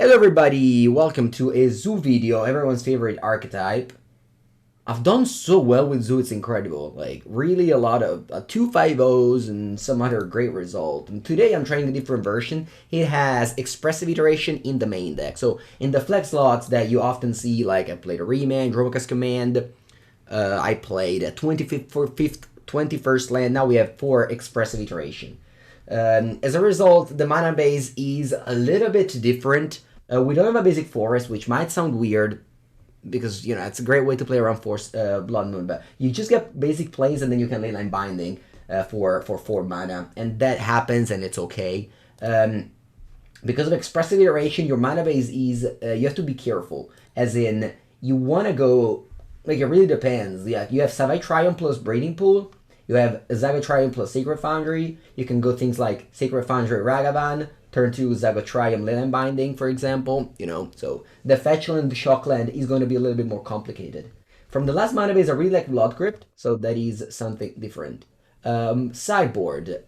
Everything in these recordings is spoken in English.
Hello everybody, welcome to a Zoo video, everyone's favorite archetype. I've done so well with Zoo, it's incredible. Like, really a lot of 2-5-0s and some other great result. And today I'm trying a different version. It has Expressive Iteration in the main deck. So, in the flex slots that you often see, like I played a Remand, Dromoka's Command, I played a 21st land, now we have 4 Expressive Iteration. As a result, the mana base is a little bit different. We don't have a basic forest, which might sound weird, because, you know, it's a great way to play around Blood Moon, but you just get basic plays and then you can Leyline Binding for 4 mana, and that happens and it's okay. Because of Expressive Iteration, your mana base is, you have to be careful, as in, you want to go, like, it really depends. Yeah, you have Savai Triome plus Breeding Pool, you have Zagoth Triome plus Sacred Foundry, you can go things like Sacred Foundry Ragavan, turn 2 Zagoth Triome Leyline Binding, for example, you know, so the fetch land, the shock land is going to be a little bit more complicated. From the last mana base, I really like Blood Crypt, so that is something different. Sideboard,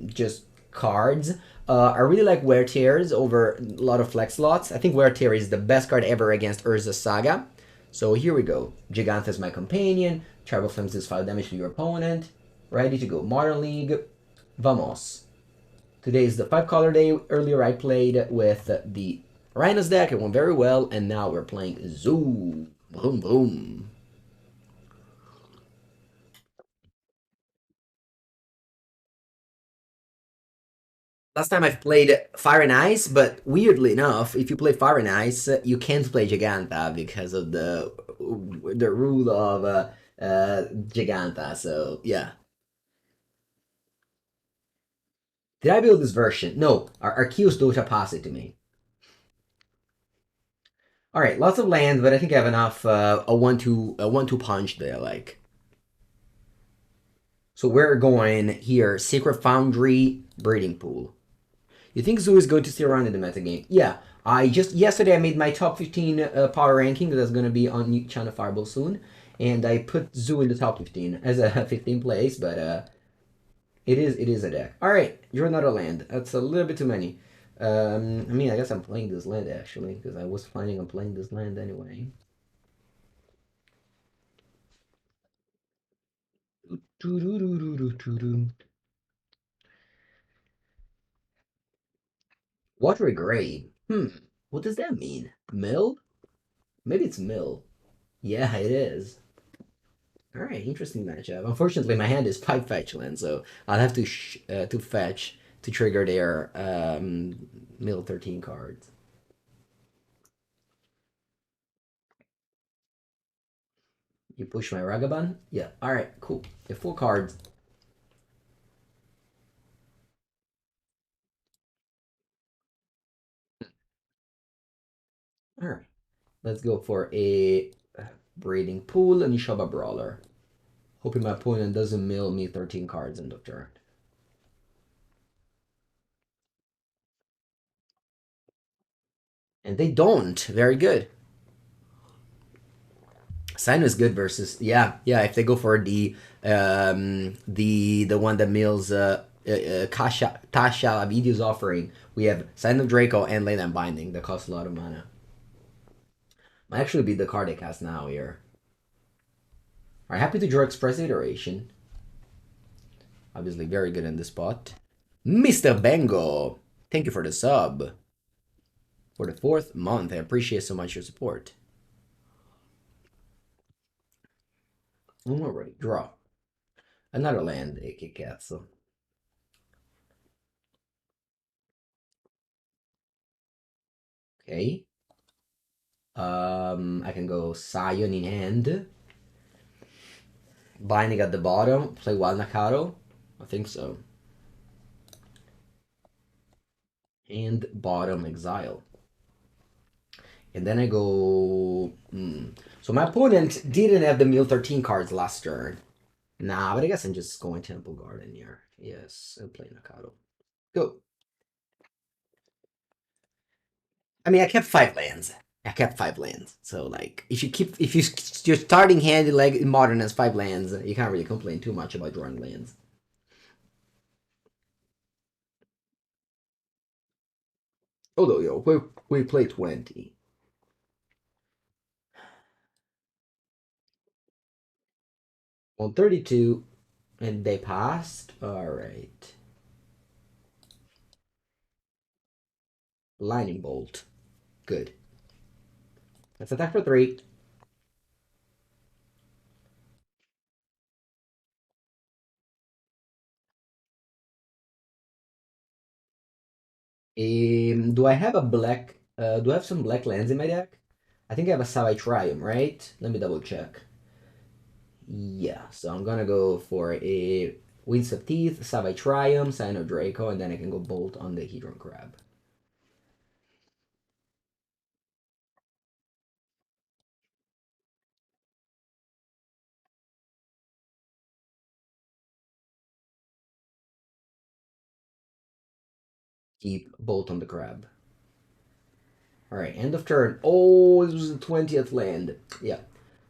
just cards. I really like Wear Tears over a lot of flex slots. I think Wear Tear is the best card ever against Urza Saga. So here we go. Jegantha is my companion. Tribal Flames does 5 damage to your opponent. Ready to go. Modern League. Vamos. Today is the 5-color day. Earlier I played with the Rhinos deck. It went very well. And now we're playing Zoo. Boom, boom. Last time I've played Fire and Ice, but weirdly enough, if you play Fire and Ice, you can't play Jegantha because of the rule of Jegantha. So yeah. Did I build this version? No, our Arceus Dota passed it to me. All right, lots of lands, but I think I have enough. A 1-2 punch there, like. So we're going here. Sacred Foundry, Breeding Pool. You think Zoo is going to stay around in the metagame? Yeah. Yesterday I made my top 15 power ranking that's going to be on Channel Fireball soon, and I put Zoo in the top 15 as a 15th place, but it is a deck. All right, you're another land. That's a little bit too many. I mean, I guess I'm playing this land actually because I was planning on playing this land anyway. Watery Grave. What does that mean? Mill? Maybe it's Mill. Yeah, it is. All right, interesting matchup. Unfortunately, my hand is 5 fetch land, so I'll have to fetch to trigger their mill 13 cards. You push my Ragavan? Yeah. All right, cool. You have 4 cards. All right, let's go for a Breeding Pool and Nishoba Brawler. Hoping my opponent doesn't mill me 13 cards in the turn. And they don't. Very good. Sino is good versus if they go for the one that mills Tasha Video's offering, we have Scion of Draco and Leyline Binding that cost a lot of mana. Might actually be the card I cast now here. Alright, happy to draw Expressive Iteration. Obviously very good in this spot. Mr. Bengo, thank you for the sub. For the 4th month, I appreciate so much your support. Alright, draw. Another land, AK Castle. Okay. I can go Scion in hand. Binding at the bottom. Play Wild Nacatl. I think so. And bottom Exile. And then I go... So my opponent didn't have the Mill 13 cards last turn. Nah, but I guess I'm just going Temple Garden here. Yes, I'll play Nacatl. Go. I mean, I kept 5 lands. So like, if your starting hand like in Modern has 5 lands, you can't really complain too much about drawing lands. Oh, no, yo, we play 20. On 32, and they passed. All right. Lightning bolt. Good. Let's attack for 3. Do I have a black? Do I have some black lands in my deck? I think I have a Savai Triome, right? Let me double check. Yeah, so I'm gonna go for a Windswept Heath, Savai Triome, Scion of Draco, and then I can go Bolt on the Hedron Crab. Keep Bolt on the Crab. Alright, end of turn. Oh, this was the 20th land. Yeah,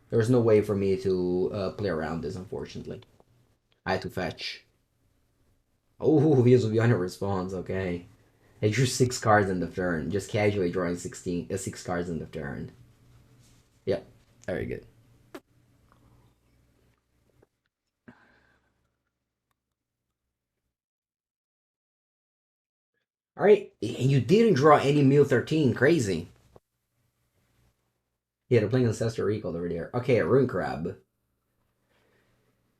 there's no way for me to play around this, unfortunately. I had to fetch. Oh, Wheels of Beyond response, okay. I drew 6 cards in the turn, just casually drawing 6 cards in the turn. Yep, very good. Alright, and you didn't draw any Meal 13, crazy. Yeah, they're playing Ancestral Recall over there. Okay, a Rune Crab.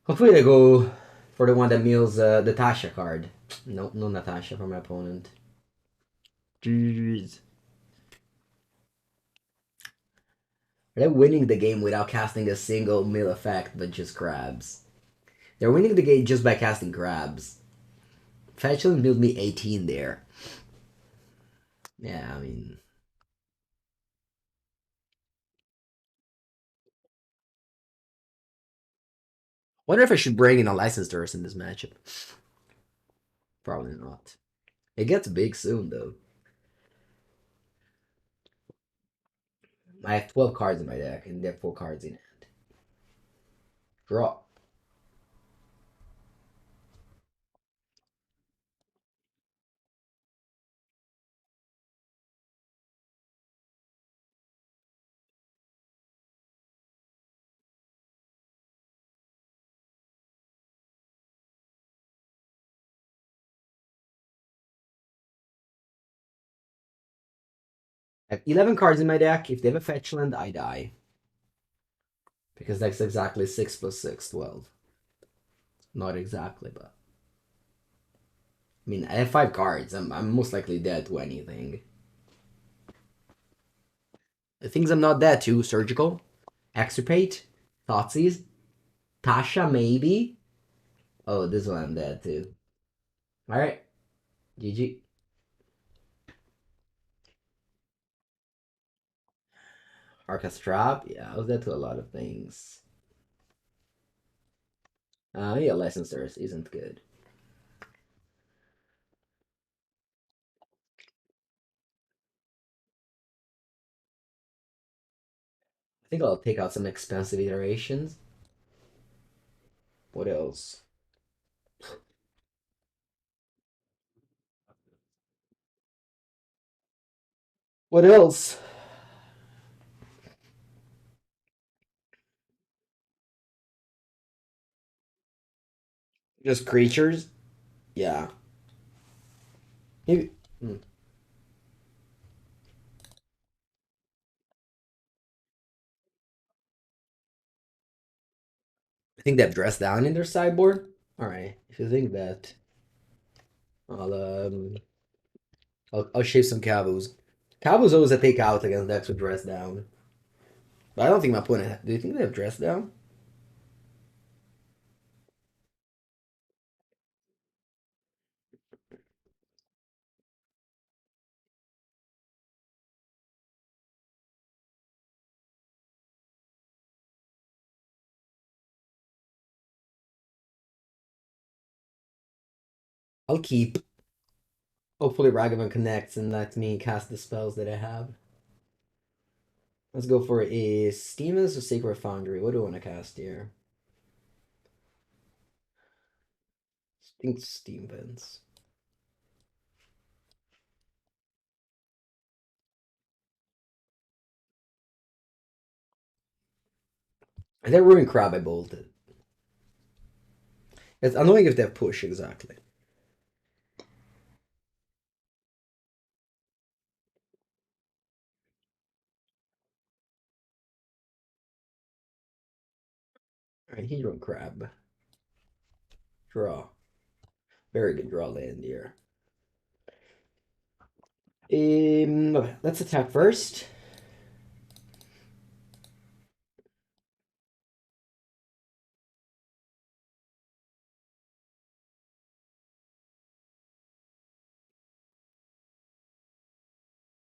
Hopefully they go for the one that mills the Tasha card. No, no Natasha for my opponent. Jeez. They're winning the game without casting a single mill effect, but just crabs. They're winning the game just by casting crabs. Fetchland milled me 18 there. Yeah, I mean... Wonder if I should bring in a licensed Earth in this matchup. Probably not. It gets big soon, though. I have 12 cards in my deck, and they have 4 cards in hand. Draw. I have 11 cards in my deck. If they have a fetch land, I die. Because that's exactly 6 plus 6, 12. Not exactly, but... I mean, I have 5 cards. I'm most likely dead to anything. The things I'm not dead to: Surgical, Extirpate, Thoughtseize, Tasha, maybe. Oh, this one I'm dead to. Alright, GG. Arcus Trap, yeah, I was dead to a lot of things. Yeah, Licensors isn't good. I think I'll take out some expensive iterations. What else? What else? Just creatures? Yeah. Maybe. Hmm. I think they have Dress Down in their sideboard. Alright, if you think that, I'll I'll shave some Kavus. Kavus always a take out against decks with Dress Down. But I don't think my opponent. Do you think they have Dress Down? I'll keep. Hopefully Ragavan connects and lets me cast the spells that I have. Let's go for a Steamus or Sacred Foundry. What do I want to cast here? I think Steam Vents. That ruined crab I bolted. It's annoying if they have push, exactly. Alright, he drew crab. Draw. Very good draw land here. Okay, let's attack first.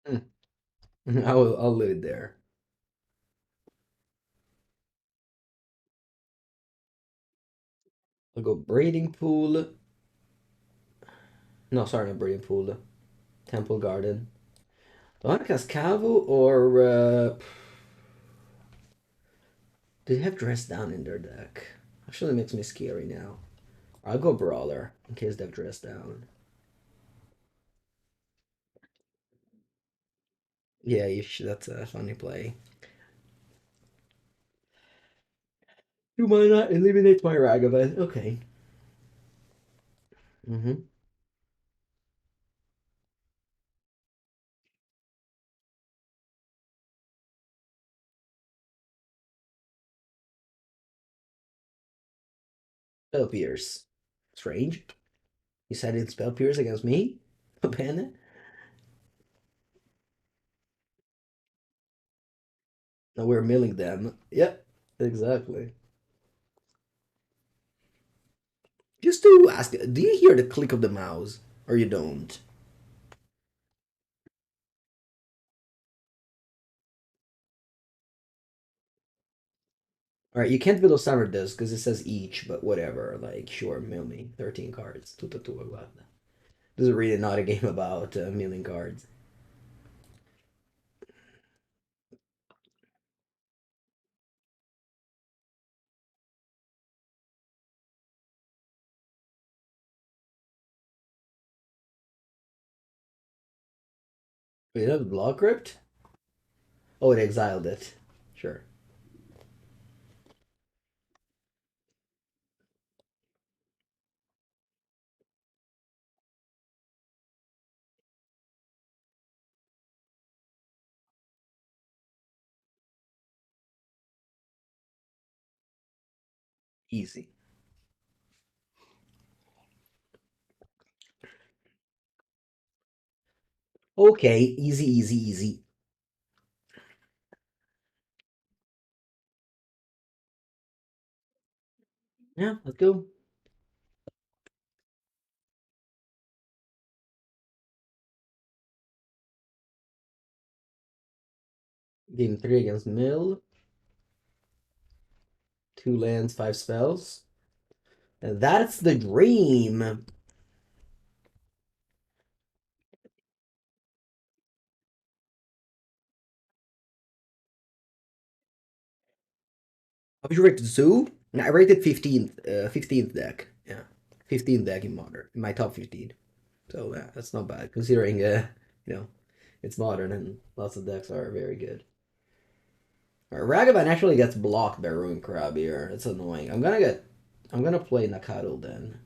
Hmm. I'll leave it there. I'll go breeding pool. No, sorry, not breeding pool. Temple garden. Do I want to cast Kavu or do they have dress down in their deck? Actually, it makes me scary now. I'll go brawler in case they have dress down. Yeah, that's a funny play. You might not eliminate my Ragavan. Okay. Mm-hmm. Spell Pierce. Strange. You said it's Spell Pierce against me? Panda? No, we're milling them. Yep, exactly. Just to ask, do you hear the click of the mouse? Or you don't? Alright, you can't below summer this because it says each, but whatever. Like, sure, mill me. 13 cards. Tuta tua guarda. This is really not a game about milling cards. Wait, that was Blood Crypt? Oh, it exiled it. Sure. Easy. Okay, easy, easy, easy. Yeah, let's go. Game 3 against Mill. 2 lands, 5 spells. And that's the dream. How much you rated Zoo? No, I rated 15th, 15th deck. Yeah, 15th deck in Modern, in my top 15. So that's not bad considering, you know, it's Modern and lots of decks are very good. All right, Ragavan actually gets blocked by Ruin Crab here. It's annoying. I'm gonna play Nacatl then.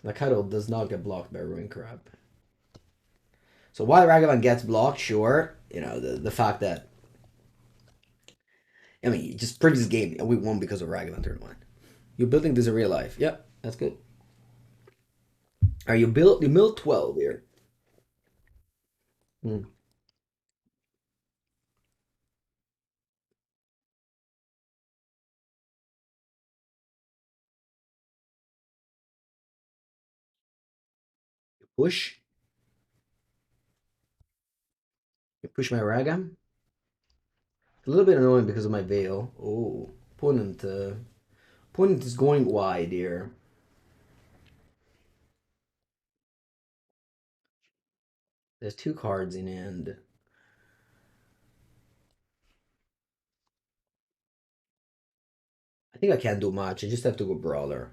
Nacatl does not get blocked by Ruin Crab. So while Ragavan gets blocked, sure, the fact that I mean, just previous game we won because of Ragavan turn 1. You're building this in real life. Yep, that's good. Are you build 12 here? Hmm. Push. You push my Ragam. A little bit annoying because of my veil. Oh, opponent is going wide here. There's 2 cards in hand. I think I can't do much. I just have to go brawler.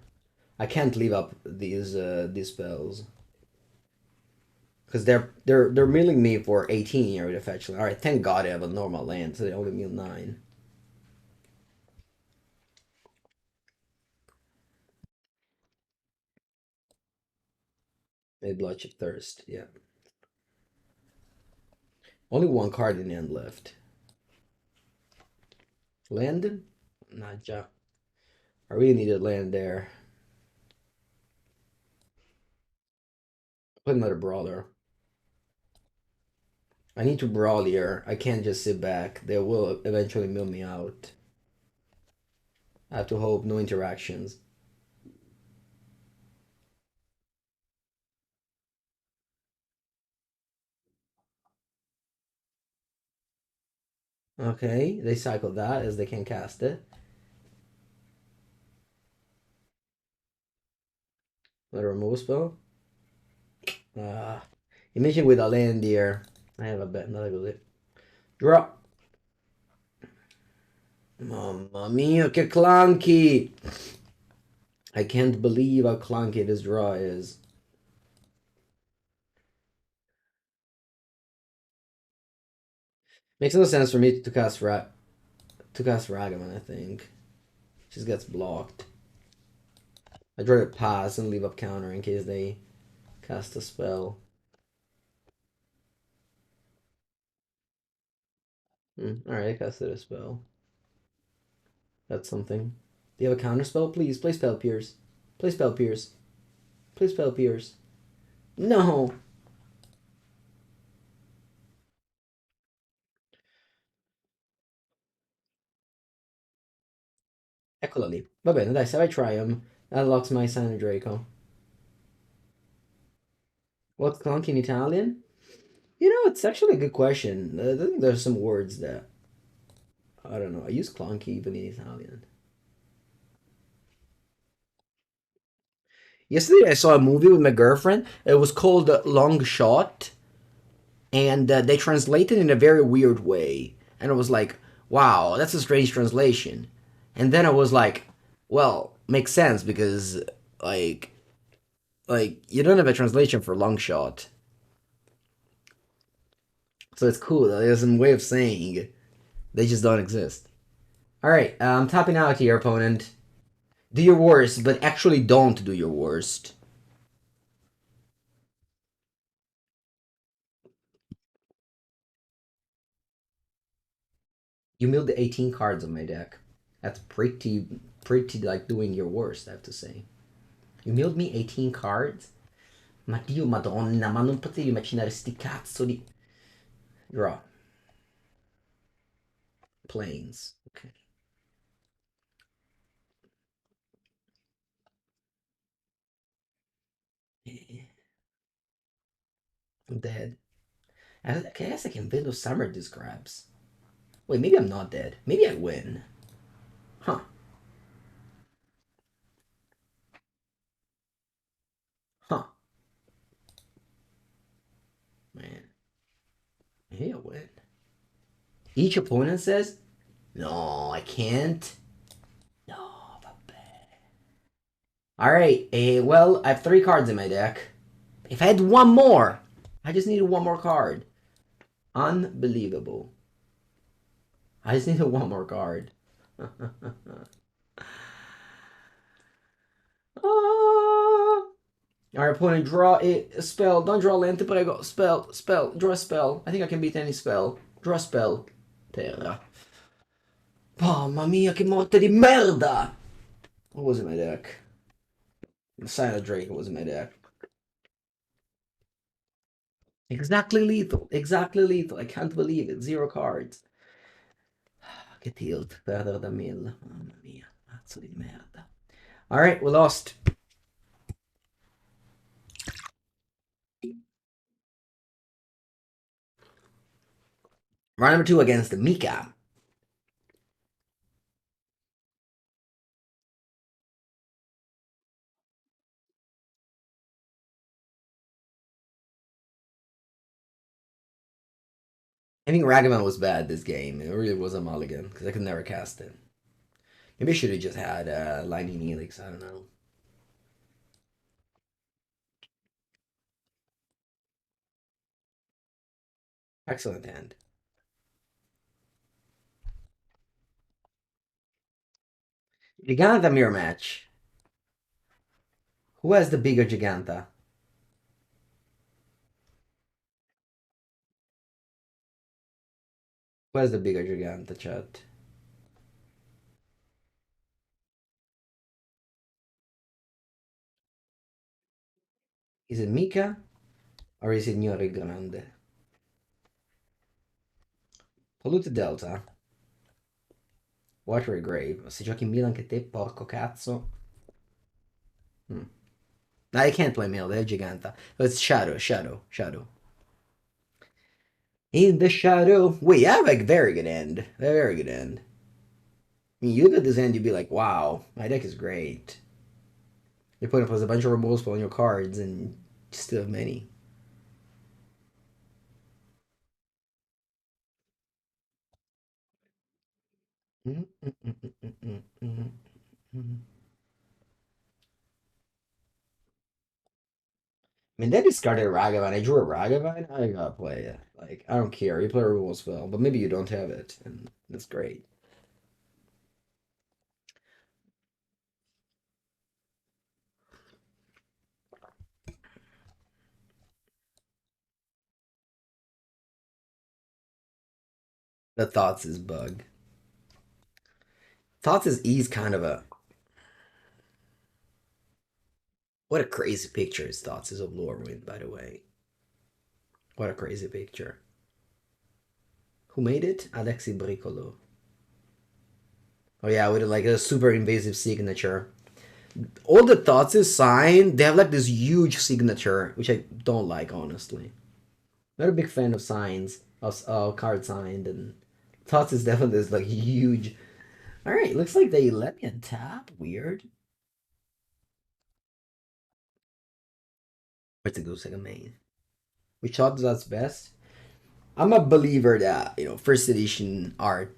I can't leave up these spells because they're milling me for 18 here with a fetch land. All right, thank God I have a normal land, so they only mill 9. A Bloodship Thirst, yeah. Only one card in the end left. Landon? Not Joe. I really needed land there. Put another Brawler. I need to brawl here. I can't just sit back. They will eventually mill me out. I have to hope no interactions. Okay, they cycle that as they can cast it. Another removal spell. You mentioned with a land here. I have a bet, another good. Draw. Mamma mia, che clunky! I can't believe how clunky this draw is. Makes no sense for me to cast Ragavan, I think. Just gets blocked. I'd rather pass and leave up counter in case they cast a spell. Alright, I casted a spell. That's something. Do you have a counter spell? Please, play Spell Pierce. Play Spell Pierce. Play Spell Pierce. No! Eccola lì. Va bene, dai, Savai Triome. Unlocks my Scion of Draco. What's clunky in Italian? You know, it's actually a good question. I think there's some words that I don't know. I use clunky even in Italian. Yesterday I saw a movie with my girlfriend. It was called Long Shot, and they translated in a very weird way. And I was like, wow, that's a strange translation. And then I was like, well, makes sense because like you don't have a translation for long shot. So it's cool. There's some way of saying they just don't exist. All right, tapping out to your opponent. Do your worst, but actually don't do your worst. You milled 18 cards on my deck. That's pretty like doing your worst, I have to say. You milled me 18 cards? Ma Dio madonna, ma non potevi macinare sti cazzo di... Draw. Planes. Okay. I'm dead. I guess I can Vendo Summer these grabs. Wait, maybe I'm not dead. Maybe I win. Huh. Huh. Man. Maybe I win. Each opponent says, no, I can't. No, vabbè. Alright, well, I have 3 cards in my deck. If I had one more, I just needed one more card. Unbelievable. I just needed one more card. Our opponent draw a spell. Don't draw land, but I got spell. Draw a spell. I think I can beat any spell. Draw a spell. Terra. Mamma mia, che morte di merda! What was in my deck? The Scion of Draco was in my deck. Exactly lethal. Exactly lethal. I can't believe it. 0 cards. Che tilt. Perder da 1000. Mamma mia. Mazzo di merda. Alright, we lost. Round number 2 against Mika. I think Ragavan was bad this game. It really was a mulligan because I could never cast it. Maybe I should have just had Lightning Helix. I don't know. Excellent hand. Jegantha mirror match. Who has the bigger Jegantha? Where's the bigger Jegantha chat? Is it Mika or is it Signore Grande? Polluted Delta. Watery Grave. Se giochi in Milan anche te, porco cazzo. Hmm. I can't play Milan, they have Giganta. It's Shadow, Shadow, Shadow. In the Shadow. Wait, you have a very good end. A very good end. I mean, you look at this end, you'd be like, wow, my deck is great. You put up a bunch of removals on your cards and you still have many. I mean, they discarded Ragavan. I drew a Ragavan. I gotta play it. Like, I don't care. You play a removal spell, but maybe you don't have it, and that's great. The Thoughts is bug. Thoughts is E's kind of a what a crazy picture his Thoughts is of Lorwyn, by the way. What a crazy picture. Who made it? Alexi Bricolo. Oh yeah, with like a super invasive signature. All the Thoughts is signed, they have like this huge signature, which I don't like honestly. Not a big fan of signs, of card signed, and Thoughts is definitely this like huge. All right, looks like they let me untap. Weird. Where's the go second main? Which thought that's best? I'm a believer that first edition art,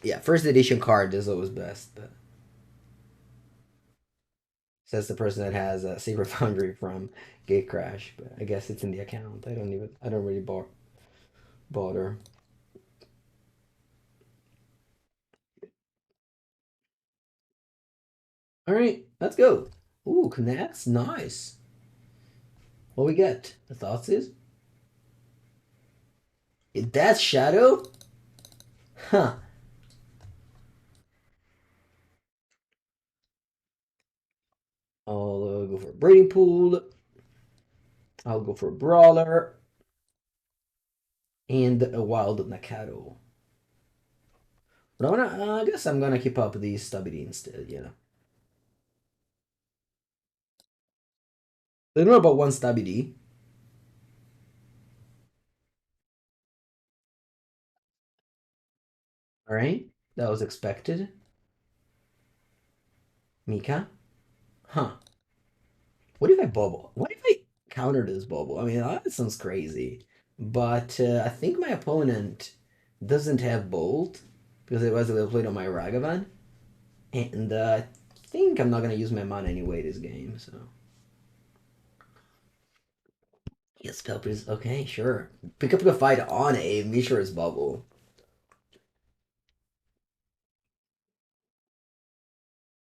yeah, first edition card is always best. But says the person that has a Sacred Foundry from Gate Crash, but I guess it's in the account. I don't really bother. All right, let's go. Ooh, connects, nice. What we get? The thoughts is that's Shadow, huh? I'll go for a Breeding Pool. I'll go for a Brawler and a Wild Nacatl. But I guess I'm gonna keep up the stability instead. They know about one stability. All right, that was expected. Mika, huh? What if I bubble? What if I counter this bubble? I mean, that sounds crazy, but I think my opponent doesn't have Bolt because it was played on my Ragavan, and I think I'm not gonna use my mana anyway this game. So yes, Pelpers. Okay, sure. Pick up the fight on a Mishra's bubble.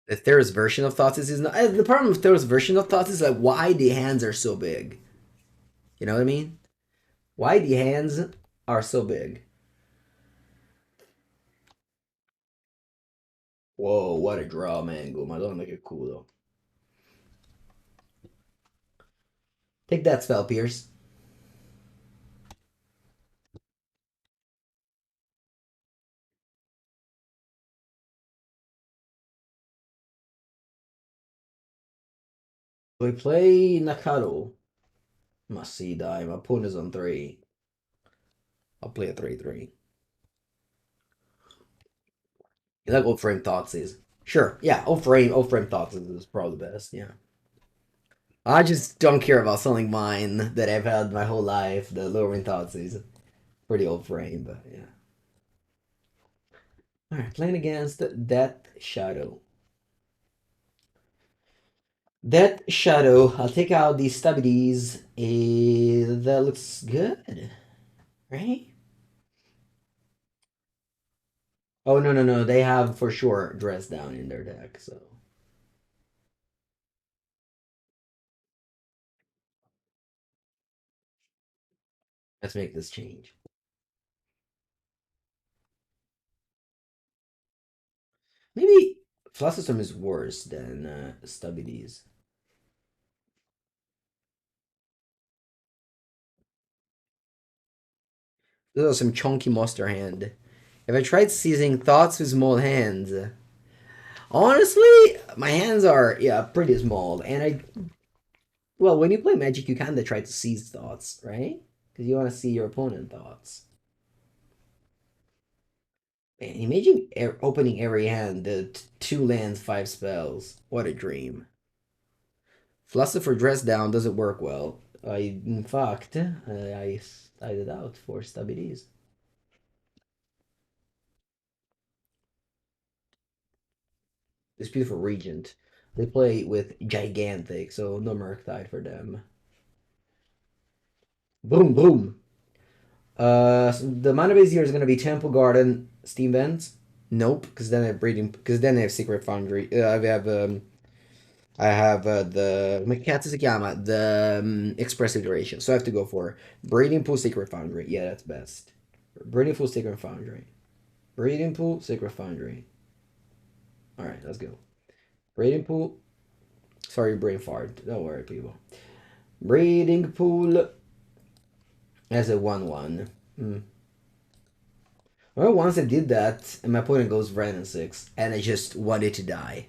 The Theros version of Thoughts is not. The problem with Theros version of Thoughts is like why the hands are so big. You know what I mean? Why the hands are so big. Whoa, what a draw, man. Go, my don't make it cool though. Take that spell, Pierce. We play Nacatl. Must see die. My opponent's on 3. I'll play a 3/3. You like old frame thoughts is. Sure, yeah, old frame thoughts is probably the best, yeah. I just don't care about selling mine that I've had my whole life. The lowering thoughts is pretty old frame, but yeah. Alright, playing against Death Shadow. Death Shadow. I'll take out these stubbies. That looks good, right? Oh no no no! They have for sure dress down in their deck. So let's make this change. Maybe Flusterstorm is worse than Stubbies. This is some chunky monster hand. If I tried seizing thoughts with small hands, honestly, my hands are pretty small, and I well when you play Magic, you kind of try to seize thoughts, right? Because you want to see your opponent thoughts. Man, imagine opening every hand, the 2 lands, 5 spells. What a dream. Fluster for dress down doesn't work well. In fact, I started out for Stabilities. This beautiful Regent. They play with Gigantic, so no Murktide for them. Boom, boom. So the mana base here is going to be Temple Garden, Steam Vents. Nope, because then I have breeding. Because then I have Secret Foundry. I have the Mekatsusukiyama, the Expressive Iteration. So I have to go for Breeding Pool, Secret Foundry. Yeah, that's best. Breeding Pool, Secret Foundry. Breeding Pool, Secret Foundry. All right, let's go. Breeding Pool. Sorry, brain fart. Don't worry, people. Breeding Pool as a 1/1. Well, once I did that, and my opponent goes red and 6, and I just wanted to die.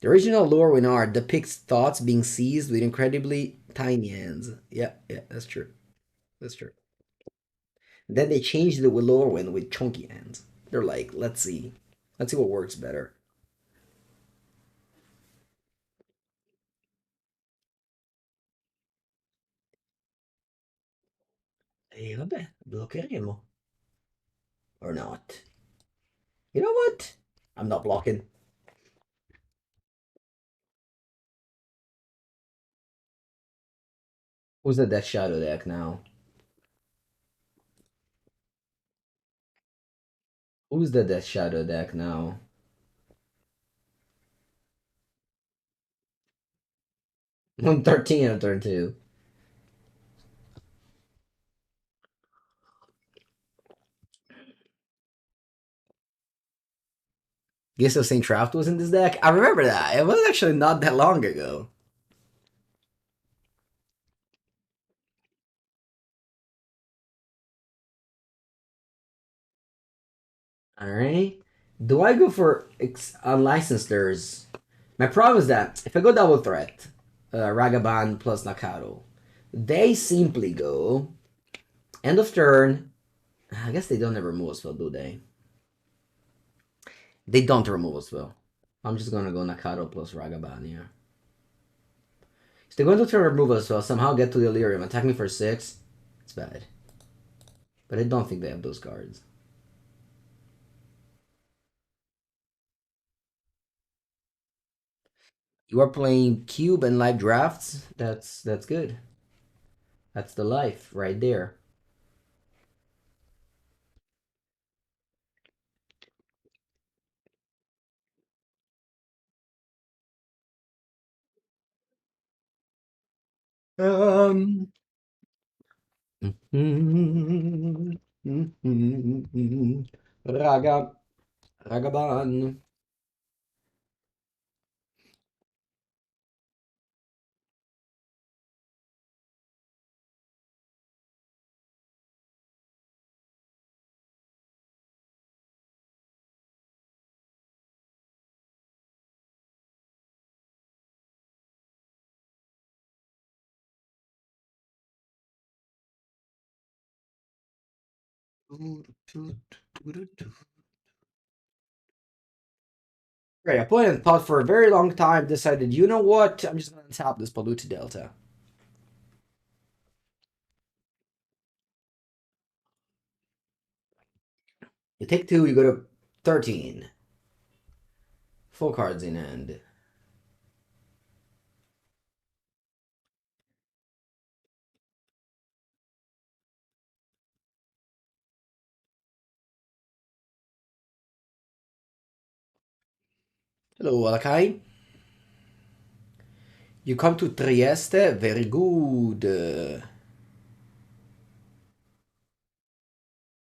The original lore Winard depicts thoughts being seized with incredibly tiny hands. Yeah, that's true. That's true. Then they changed it with Lorwyn with chunky hands. They're like, let's see. Let's see what works better. E vabbè, bloccheremo. Or not. You know what? I'm not blocking. Who's the Death Shadow deck now? Who's the Death Shadow deck now? 113 on turn 2. Guess St. Trapped was in this deck? I remember that. It was actually not that long ago. Alright. Do I go for unlicensed? My problem is that if I go double threat, Ragavan plus Nacatl, they simply go end of turn. I guess they don't have removal spell, do they? They don't remove a spell. I'm just gonna go Nacatl plus Ragavan here. If they're going to turn removal spell, somehow get to the Delirium, attack me for 6, it's bad. But I don't think they have those cards. You are playing cube and live drafts. That's good. That's the life right there. Um. Raga, Ragaban. Right, I played and thought for a very long time, decided, you know what? I'm just gonna tap this Polluted Delta. You take 2, you go to 13. Full cards in hand. Hello, Alakai. You come to Trieste? Very good.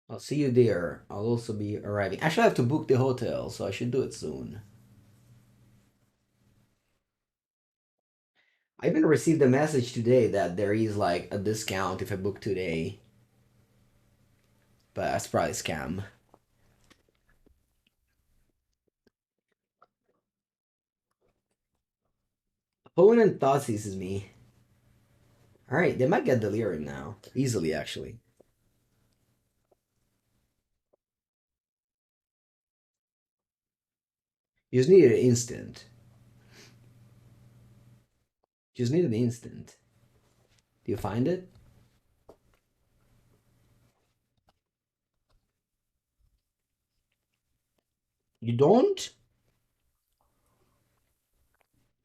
I'll see you there. I'll also be arriving. Actually, I have to book the hotel, so I should do it soon. I even received a message today that there is like a discount if I book today, but that's probably a scam. Opponent thought this is me. All right, they might get delirium now easily. Actually, you just need an instant. You just need an instant. Do you find it? You don't?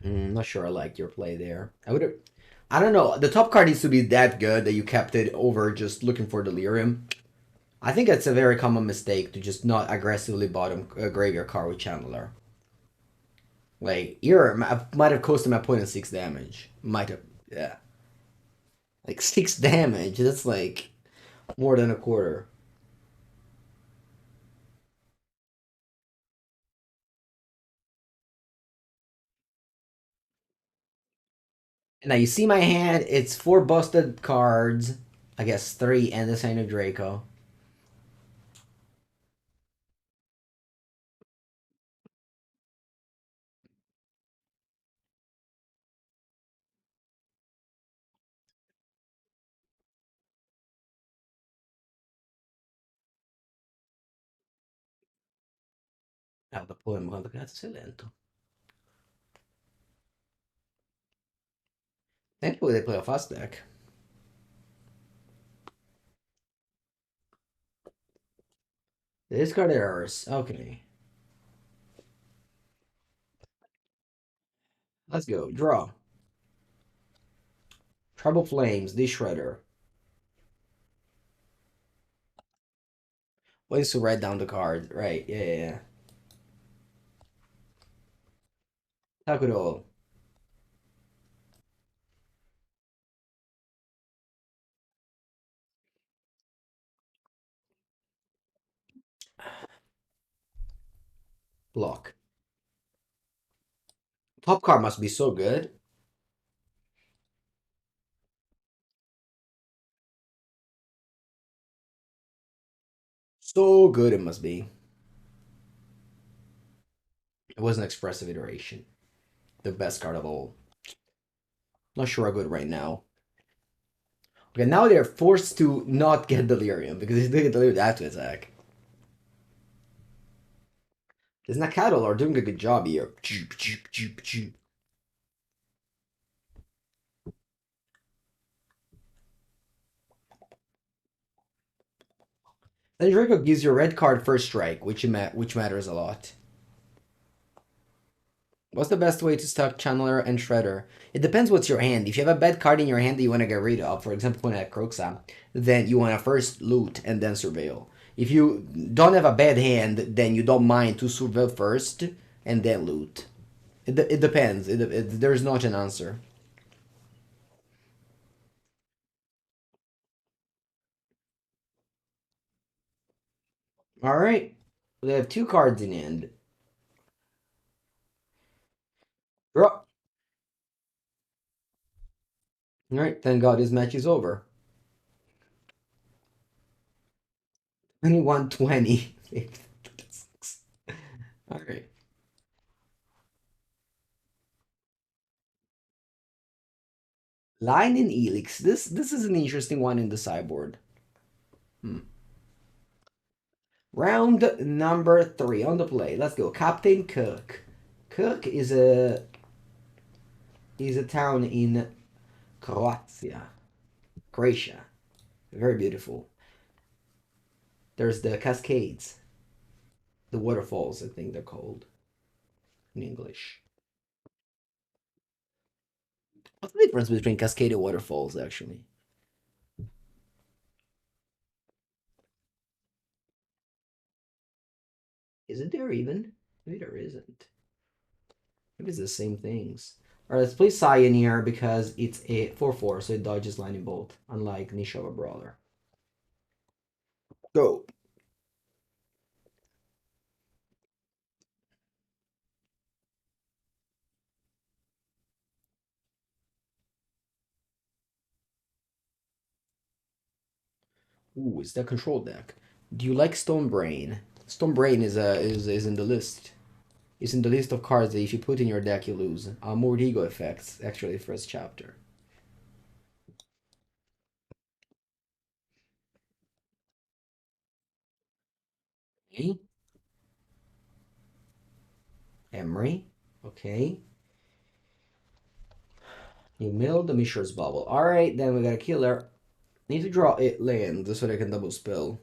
Not sure I like your play there. I would have. I don't know. The top card needs to be that good that you kept it over just looking for delirium. I think it's a very common mistake to just not aggressively bottom graveyard card with Channeler. Like, here, I might have costed my opponent 6 damage. Might have, yeah. Like, 6 damage, that's like more than a quarter. And now you see my hand, it's 4 busted cards. I guess 3 and the Scion of Draco. Ah, dopo quanto cazzo sei lento. Thankfully they play a fast deck. Discard errors. Okay. Let's go. Draw. Trouble Flames, the Shredder. Ways to write down the card. Right, yeah. Takudo. Block. Top card must be so good. So good it must be. It was an expressive iteration. The best card of all. Not sure how good right now. Okay, now they're forced to not get delirium because if they get delirium, they have to attack. This Nacatl are doing a good job here. Then Draco gives you a red card first strike, which matters a lot. What's the best way to stack Channeler and Shredder? It depends what's your hand. If you have a bad card in your hand that you want to get rid of, for example, when at Croxa, then you want to first loot and then surveil. If you don't have a bad hand, then you don't mind to surveil first and then loot. It depends. There's not an answer. All right. They have 2 cards in hand. Draw. All right. Thank God this match is over. 21-20. All right. Lightning Helix. This is an interesting one in the sideboard. Hmm. Round number 3 on the play. Let's go. Captain Cook. Cook is a town in Croatia. Croatia. Very beautiful. There's the Cascades. The waterfalls, I think they're called in English. What's the difference between Cascade and waterfalls, actually? Isn't there even? Maybe there isn't. Maybe it's the same things. Alright, let's play Scion here because it's a 4/4, so it dodges Lightning Bolt, unlike Nishoba Brawler. Go. Ooh, is that control deck? Do you like Stone Brain? Stone Brain is in the list. It's in the list of cards that if you put in your deck, you lose. More ego effects, actually, first chapter. Okay. Emery. Okay. You milled the Mishra's Bubble. Alright, then we got a killer. Need to draw it land so that I can double spell.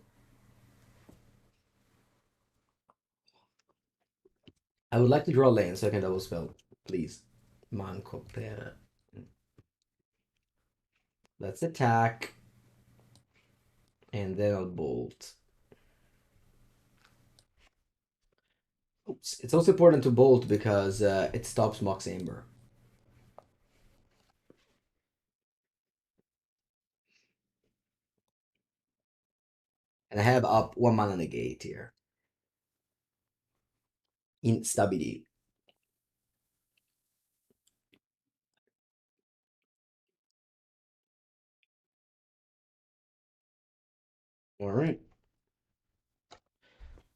I would like to draw land so I can double spell. Please. Manco per. Let's attack. And then I'll bolt. Oops. It's also important to bolt because it stops Mox Amber. And I have up 1 mana negate here. Instability. Alright.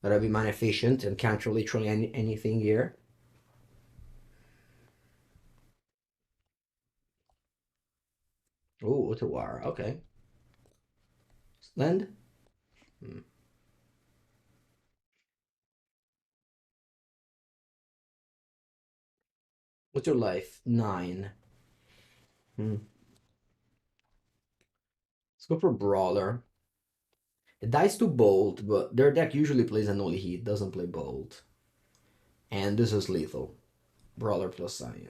Gotta be mana efficient and can't really literally anything here. Oh, Otawara. Okay. Land? Hmm. What's your life? 9. Hmm. Let's go for Brawler. It dies to Bolt, but their deck usually plays a Null Heat, doesn't play Bolt. And this is lethal. Brawler plus Scion.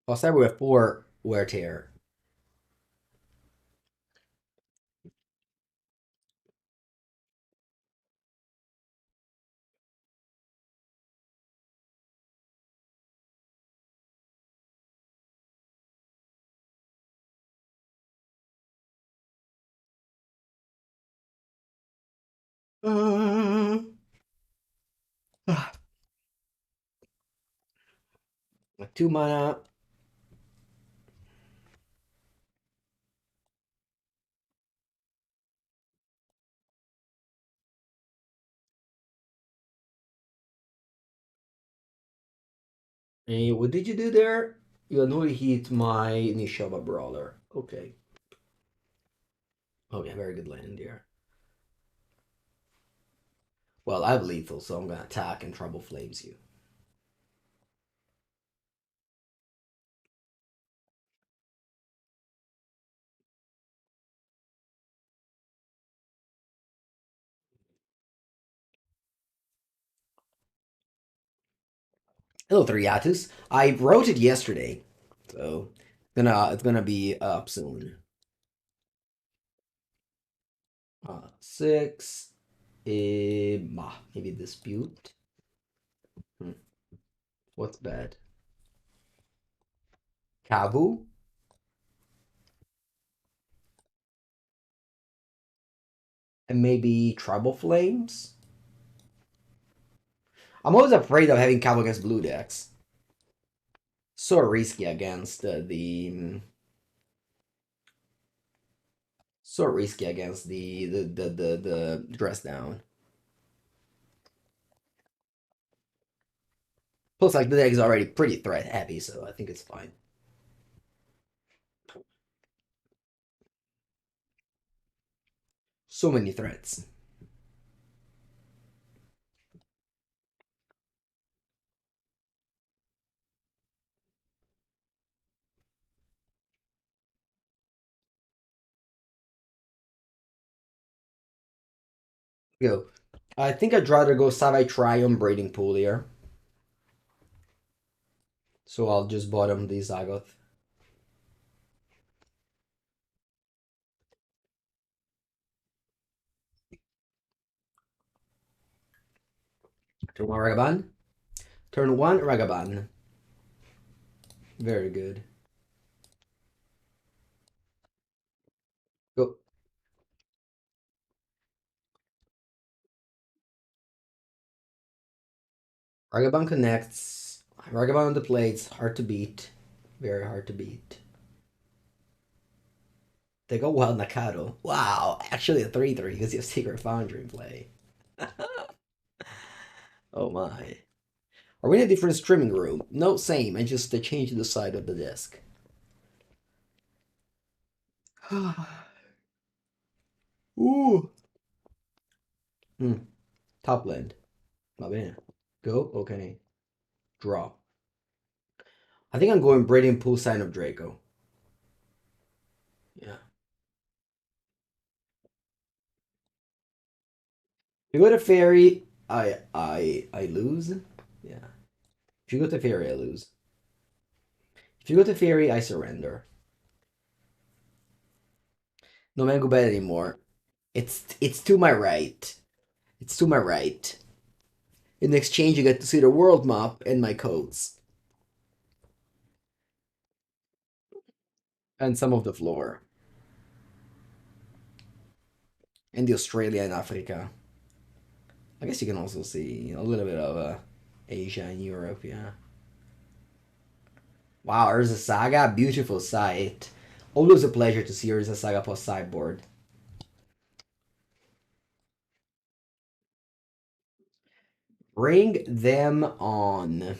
I'll start with 4 Wear Tear. Uh, 2 mana. And what did you do there? You annually hit my Nishoba Brawler. Okay. Okay, very good land here. Well, I have lethal, so I'm gonna attack and Trouble Flames you. Hello, Theriatus. I wrote it yesterday, so it's gonna be up soon. 6. Maybe Dispute. Hmm. What's bad? Kavu? And maybe Trouble Flames? I'm always afraid of having Kavu against blue decks. So risky against so risky against the dress down. Plus, like the deck is already pretty threat heavy, so I think it's fine. So many threats. Go. I think I'd rather go Savai Triome Braiding Pool here. So I'll just bottom the Zagoth. Turn 1 Ragavan. Turn 1 Ragavan. Very good. Go. Ragavan connects. Ragavan on the plates. Hard to beat. Very hard to beat. They go Wild Nacatl. Wow, actually a 3/3 because you have Sacred Foundry in play. Oh my. Are we in a different streaming room? No, same. I just changed the side of the desk. Ooh. Top land. Va bene. Go? Okay. Draw. I think I'm going Braden Pool Scion of Draco. Yeah. If you go to Fairy, I lose. Yeah. If you go to Fairy, I lose. If you go to Fairy, I surrender. No Mango Bet anymore. It's to my right. It's to my right. In exchange, you get to see the world map and my codes. And some of the floor. And the Australia and Africa. I guess you can also see a little bit of Asia and Europe, yeah. Wow, Urza Saga, beautiful sight. Always a pleasure to see Urza Saga plus sideboard. Bring them on.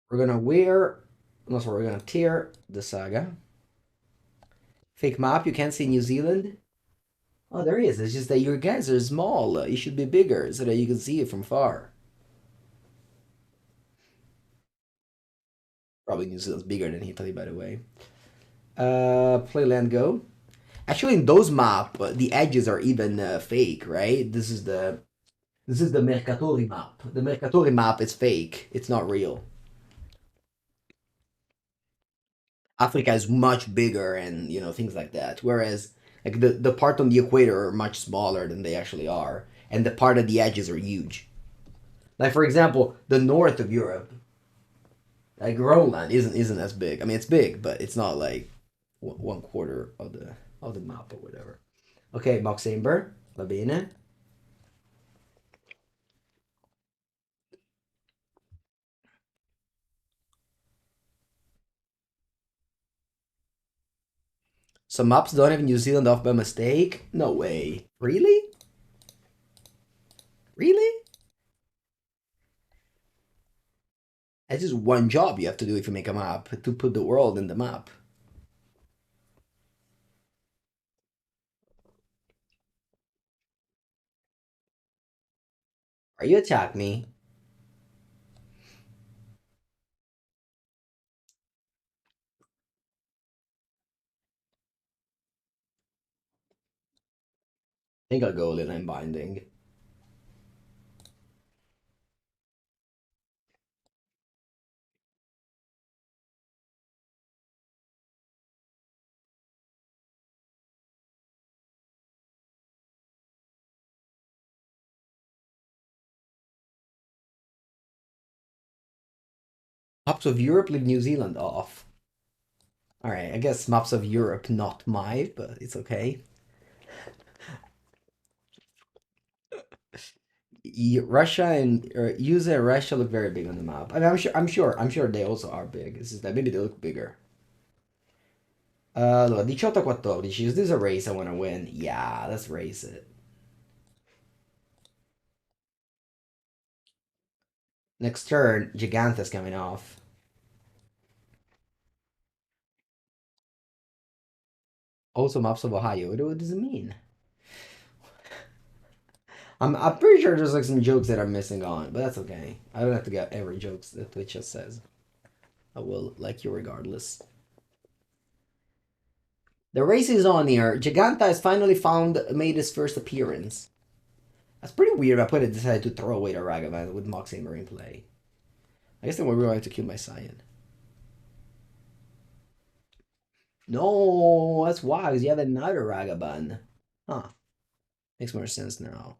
We're gonna wear, no, sorry, we're gonna tear the Saga. Fake map, you can't see New Zealand. Oh, there he is. It's just that your guys are small. You should be bigger so that you can see it from far. Probably New Zealand's bigger than Italy, by the way. Play land go. Actually, in those map, the edges are even fake, right? This is the Mercatori map. The Mercatori map is fake. It's not real. Africa is much bigger and things like that. Whereas like the part on the equator are much smaller than they actually are, and the part of the edges are huge. Like for example, the north of Europe, like Groenland isn't as big. I mean, it's big, but it's not like 1/4 of the map or whatever. Okay, Mox Amber, va bene. Some maps don't have New Zealand off by mistake. No way. Really? Really? That's just one job you have to do if you make a map to put the world in the map. Are you attack me? I think I'll go Leyline Binding. Maps of Europe leave New Zealand off. Alright, I guess maps of Europe not my, but it's okay. Russia and USA and Russia look very big on the map. I mean, I'm sure they also are big. It's just that maybe they look bigger. Allora, 18-14. Is this a race I want to win? Yeah, let's race it. Next turn, Jegantha's coming off. Also, maps of Ohio. What does it mean? I'm pretty sure there's like some jokes that I'm missing on, but that's okay. I don't have to get every joke that Twitch just says. I will like you regardless. The race is on here. Jegantha has finally made his first appearance. That's pretty weird. I decided to throw away the Ragavan with Moxie Marine play. I guess they were going to kill my Scion. No, that's why, because you have another Ragavan. Huh. Makes more sense now.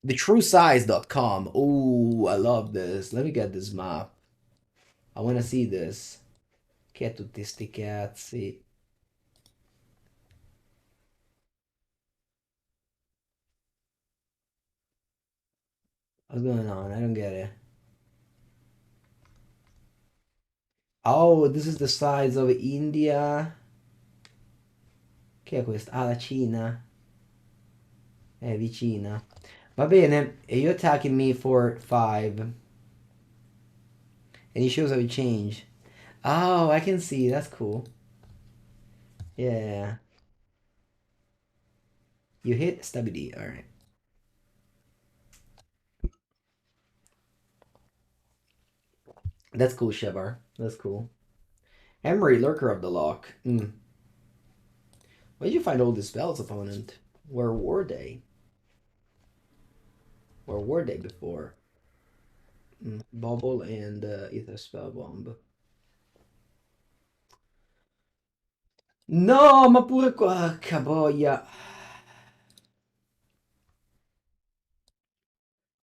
TheTrueSize.com. Oh, I love this. Let me get this map. I want to see this. Che tutti sti cazzi. What's going on? I don't get it. Oh, this is the size of India. Che è questa? Ah, la Cina. È vicina. Va bene, e you attacking me for 5. And he shows how he change. Oh, I can see. That's cool. Yeah. You hit stability. Alright. That's cool, Shevar. That's cool. Emery, Lurker of the Lock. Where did you find all these spells, opponent? Where were they? Where were they before? Bubble and Ether Spell Bomb. No, ma pure qua, caboia.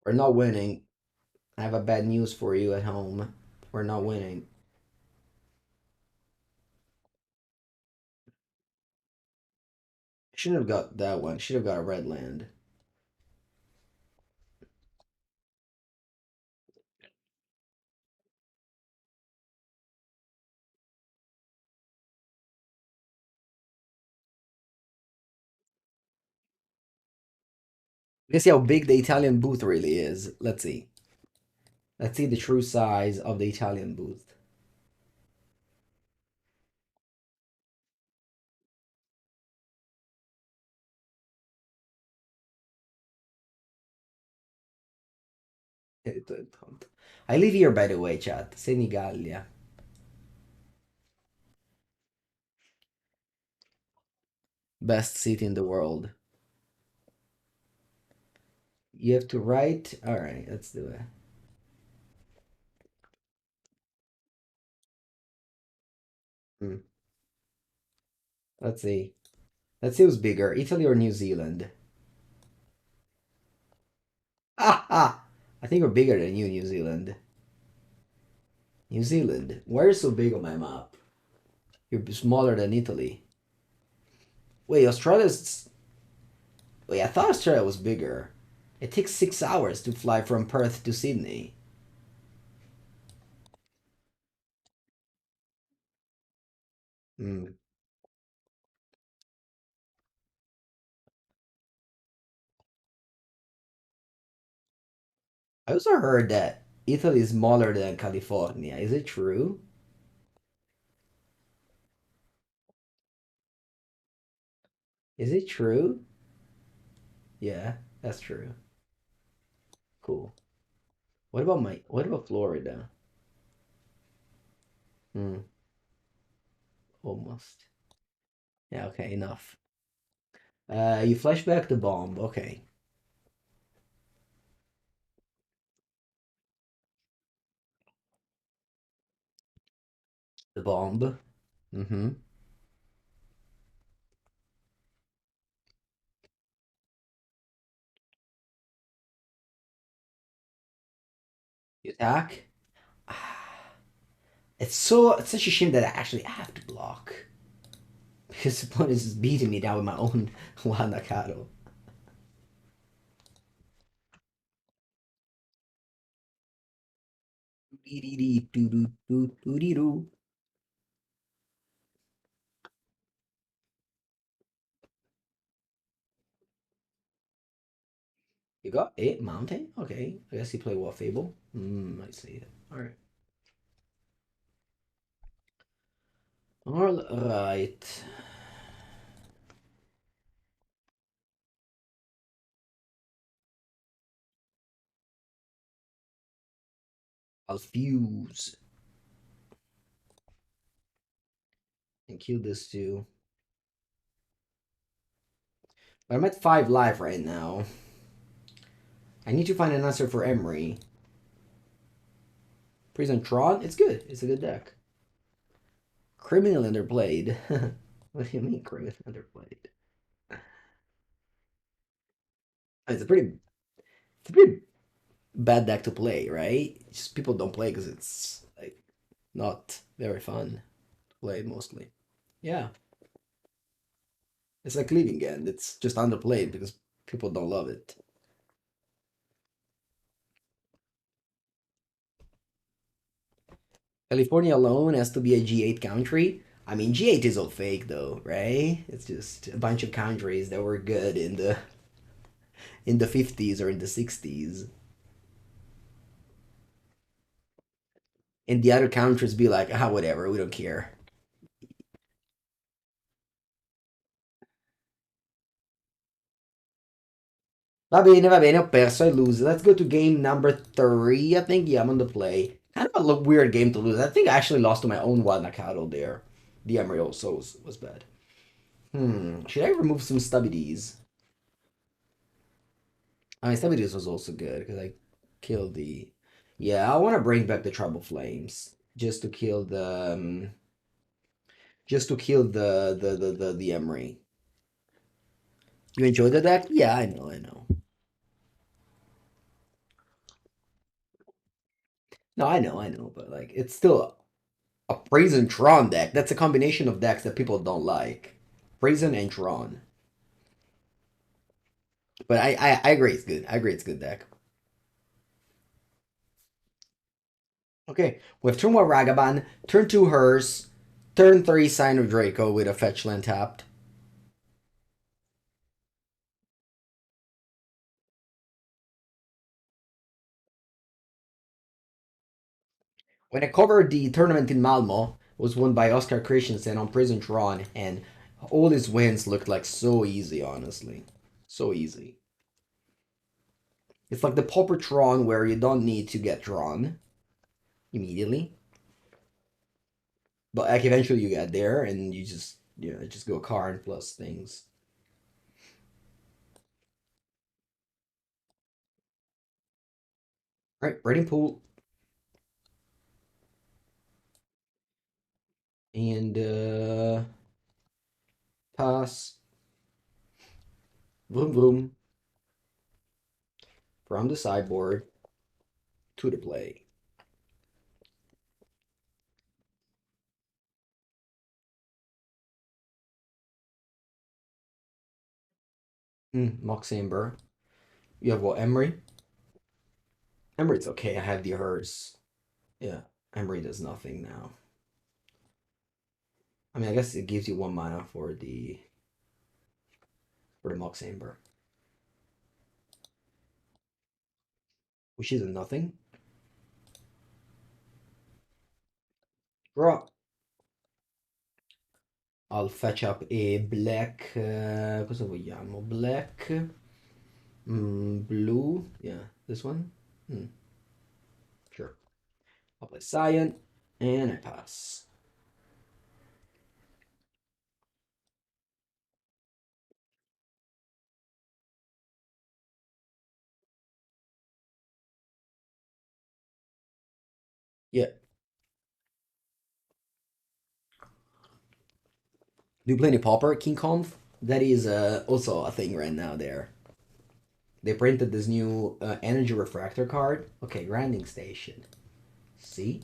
We're not winning. I have a bad news for you at home. We're not winning. Should have got that one. Should have got a red land. Let's see how big the Italian booth really is. Let's see. Let's see the true size of the Italian booth. I live here, by the way, chat. Senigallia. Best city in the world. You have to write. All right, let's do it. Hmm. Let's see. Let's see who's bigger, Italy or New Zealand. Ah, ah! I think we're bigger than you, New Zealand. New Zealand. Why are you so big on my map? You're smaller than Italy. Wait, Australia's. Wait, I thought Australia was bigger. It takes 6 hours to fly from Perth to Sydney. Hmm. I also heard that Italy is smaller than California. Is it true? Is it true? Yeah, that's true. Cool. What about Florida? Hmm, almost. Yeah, okay, enough. You flashback the bomb. Okay. The bomb. Mm-hmm. You attack. It's such a shame that I actually have to block. Because the opponent is just beating me down with my own Wild Nacatl. You got 8 mountain? Okay. I guess you play War Fable. I see it. Alright. Alright. I'll fuse. And kill this too. But I'm at 5 life right now. I need to find an answer for Emery. Prison Tron? It's good. It's a good deck. Criminal underplayed. What do you mean criminal underplayed? It's a pretty bad deck to play, right? Just people don't play because it's like not very fun to play mostly. Yeah, it's like Leaving End. It's just underplayed because people don't love it. California alone has to be a G8 country. I mean, G8 is all fake though, right? It's just a bunch of countries that were good in the 50s or in the 60s. And the other countries be like, ah, whatever, we don't care. Va bene, ho perso, I lose. Let's go to game number three, I think. Yeah, I'm on the play. Kind of a weird game to lose. I think I actually lost to my own Wild Nacatl there. The Emery also was bad. Should I remove some stubbities? I mean, stubbities was also good because I killed the. Yeah, I want to bring back the Trouble Flames just to kill the just to kill the Emery. You enjoy the deck? Yeah, I know, I know. No, I know, but like it's still a Brazen Tron deck. That's a combination of decks that people don't like. Brazen and Tron. But I agree it's good. I agree it's a good deck. Okay, we have turn one Ragavan, turn two Hers, turn three Scion of Draco with a fetch land tapped. When I covered the tournament in Malmo, it was won by Oscar Christensen on Prison Tron, and all his wins looked like so easy, honestly. So easy. It's like the Pauper Tron where you don't need to get drawn immediately. But like eventually you get there and you just go card plus things. All right, Braiding Pool and pass. Vroom vroom from the sideboard to the play. Moxamber. You have what, Emery? Emery's okay. I have the hers. Yeah, Emery does nothing now. I mean, I guess it gives you one mana for the Moxamber, which isn't nothing. Draw. I'll fetch up a black. Cosa vogliamo? Black. Blue. Yeah, this one. Sure. I'll play Scion, and I pass. Yeah. Do you play any Pauper? King Conf? That is also a thing right now there. They printed this new Energy Refractor card. Okay, Grinding Station. See?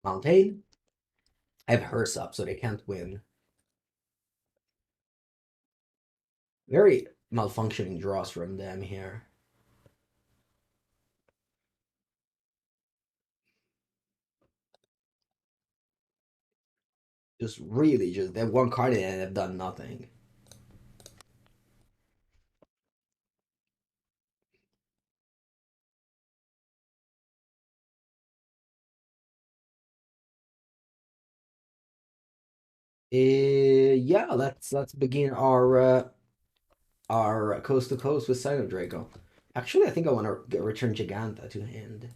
Mountain. I have Hearse up, so they can't win. Very malfunctioning draws from them here. Just really, just that one card and have done nothing. Yeah, let's begin our coast to coast with Scion of Draco. Actually, I think I want to return Jegantha to hand.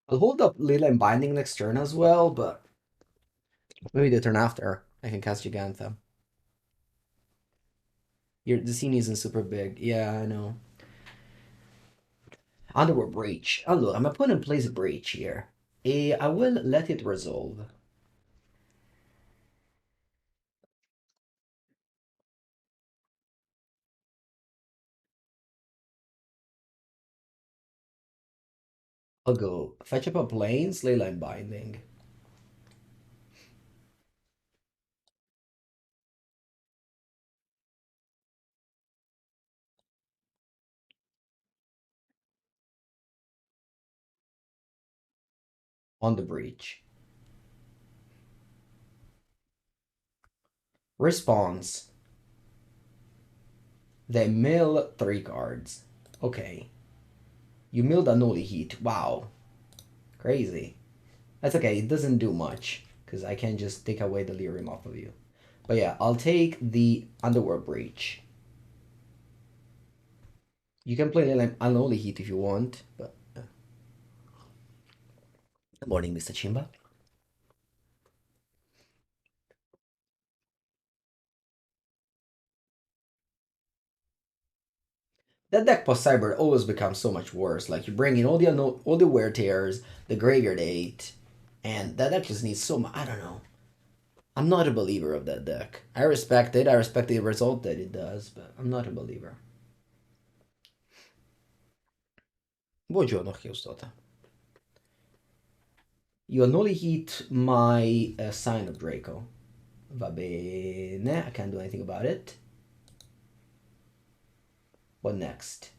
I'll hold up Leyline Binding next turn as well, but maybe the turn after I can cast Jegantha. The scene isn't super big. Yeah, I know. Underworld Breach. Oh look, my opponent plays a Breach here. I will let it resolve. I'll go fetch up a plains, Leyline Binding. On the breach. Response. They mill 3 cards. Okay. You milled a Noli Heat. Wow. Crazy. That's okay. It doesn't do much. Because I can just take away the Lyrium off of you. But yeah, I'll take the Underworld Breach. You can play an Unholy Heat if you want. But Good morning, Mr. Chimba. That deck post Cyber always becomes so much worse. Like you bring in all the wear tears, the graveyard 8, and that deck just needs so much. I don't know. I'm not a believer of that deck. I respect it. I respect the result that it does, but I'm not a believer. Buongiorno, Chiostota. You annully hit my Scion of Draco. Va bene. I can't do anything about it. What next?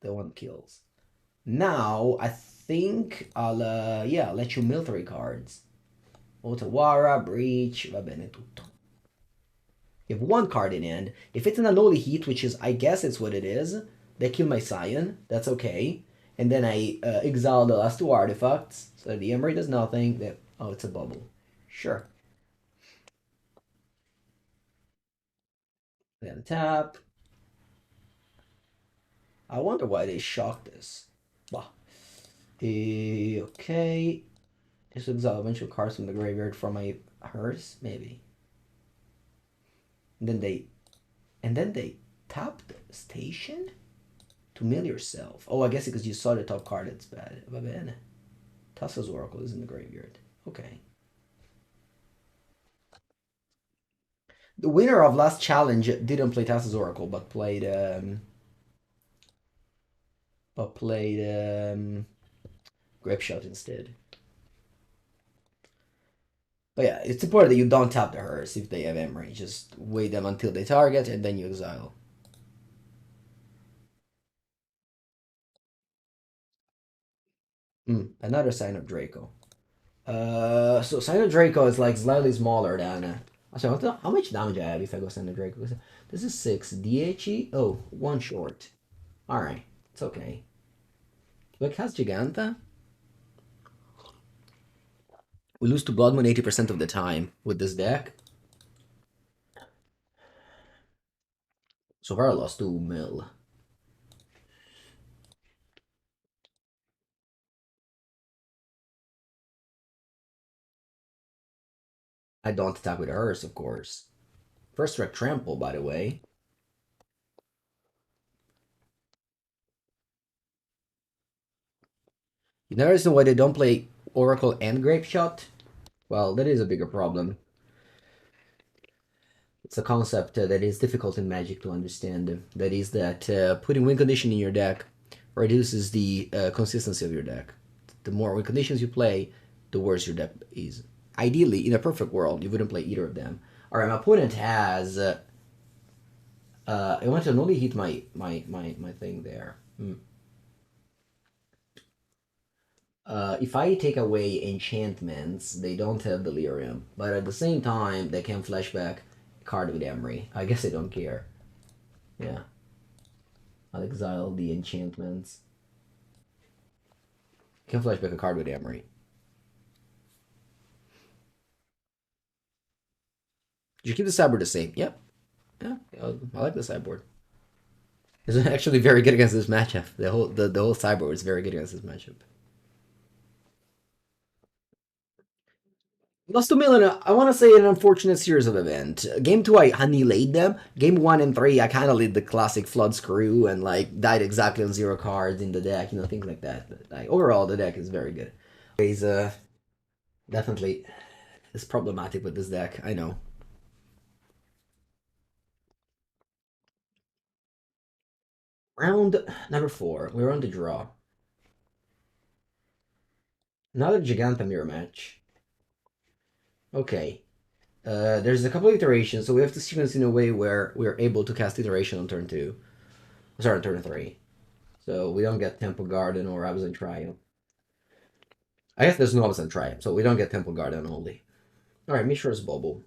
The one kills. Now, I think I'll, yeah, let you mill 3 cards. Otawara, Breach, va bene tutto. You have 1 card in hand. If it's an Unholy Heat, which is, I guess it's what it is, they kill my Scion. That's okay. And then I exile the last 2 artifacts. So the Emery does nothing. They, oh, it's a bubble. Sure. Then tap. I wonder why they shocked this. Bah. Okay. Just exile a bunch of cards from the graveyard for my hearse, maybe. And then they tap the station to mill yourself. Oh, I guess because you saw the top card, it's bad. Va bene. Tassa's Oracle is in the graveyard. Okay. The winner of last challenge didn't play Tassa's Oracle, but played Grape Shot instead. But yeah, it's important that you don't tap the hearse if they have Emery. Just wait them until they target and then you exile. Another Sign of Draco. So Scion of Draco is like slightly smaller than. Actually, how much damage I have if I go Scion of Draco? This is 6. DHE? Oh, 1 short. Alright, it's okay. Look, has Jegantha? We lose to Blood Moon 80% of the time with this deck. So far I lost to Mill. I don't attack with a hearse, of course. First strike trample, by the way. You notice why they don't play Oracle and Grape Shot? Well, that is a bigger problem. It's a concept that is difficult in Magic to understand. That is that putting win condition in your deck reduces the consistency of your deck. The more win conditions you play, the worse your deck is. Ideally, in a perfect world, you wouldn't play either of them. All right, my opponent has. I want to only hit my thing there. If I take away enchantments, they don't have delirium, but at the same time, they can flashback card with Emery. I guess I don't care. Yeah. I'll exile the enchantments. Can flashback a card with Emery. Did you keep the sideboard the same? Yep. Yeah, I like the sideboard. It's actually very good against this matchup. The whole sideboard is very good against this matchup. Lost to Milan, I want to say an unfortunate series of events. Game 2, I honey laid them. Game 1 and 3, I kind of laid the classic flood screw and like died exactly on 0 cards in the deck, things like that. But like, overall, the deck is very good. He's definitely is problematic with this deck. I know. Round number 4. We're on the draw. Another Jegantha mirror match. Okay. There's a couple of iterations, so we have to sequence in a way where we're able to cast iteration on turn 2. Sorry, on turn 3. So we don't get Temple Garden or Absent Triumph. I guess there's no Absent Triumph, so we don't get Temple Garden only. Alright, Mishra's Bubble.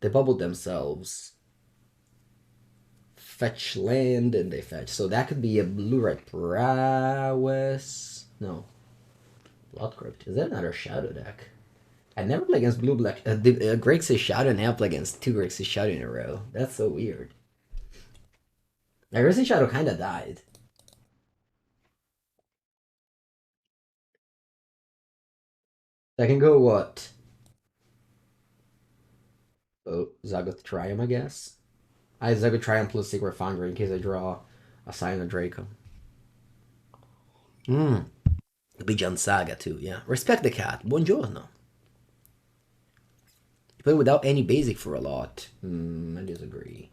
They bubbled themselves. Fetch land and they fetch. So that could be a blue-red prowess. No. Blood Crypt. Is that another Shadow deck? I never play against blue-black. Grixis Shadow and I play against 2 Grixis Shadow in a row. That's so weird. Grixis Shadow kinda died. I can go what? Oh, Zagoth Triome, I guess. I Zagoth Triumph plus Sacred Foundry in case I draw a Scion of Draco. Hmm. Bijan Saga too, yeah. Respect the cat. Buongiorno. You play without any basic for a lot. I disagree.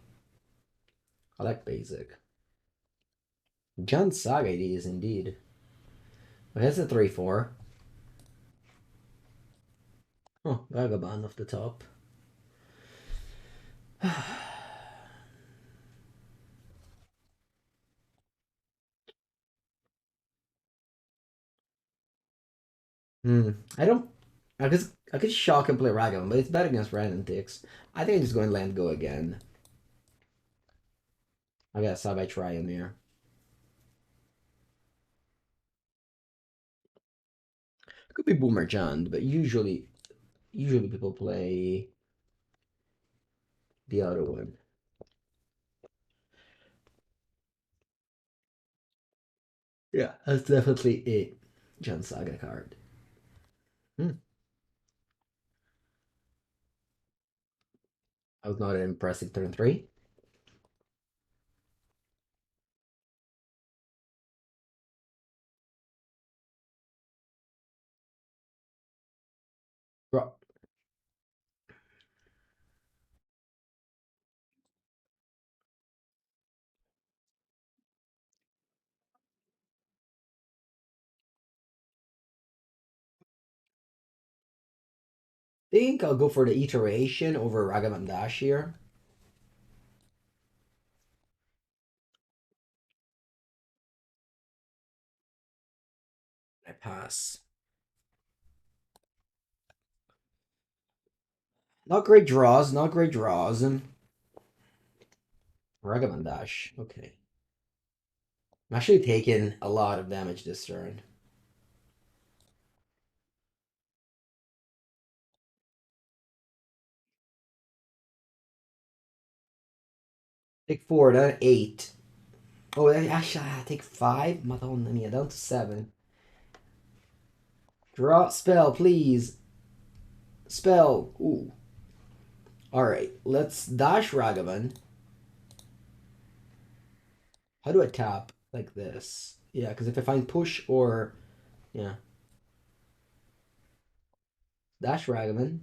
I like basic. John Saga it is indeed. Okay, that's a 3-4. Oh, Ragavan off the top. I don't. I could shock and play Ragavan, but it's bad against random ticks. I think I'm just going to land go again. I got Savai Triome here. Could be Boomer John, but usually people play the other one. Yeah, that's definitely a John Saga card. Hmm. I was not an impressive turn 3. Bro, think I'll go for the iteration over Ragavan Dash here. I pass. Not great draws, not great draws. Ragavan Dash, okay. I'm actually taking a lot of damage this turn. Take 4, then 8. Oh, actually, I take 5. Madonna mia, down to 7. Draw spell, please. Spell. Ooh. Alright, let's dash Ragavan. How do I tap? Like this. Yeah, because if I find push or... Yeah. Dash Ragavan.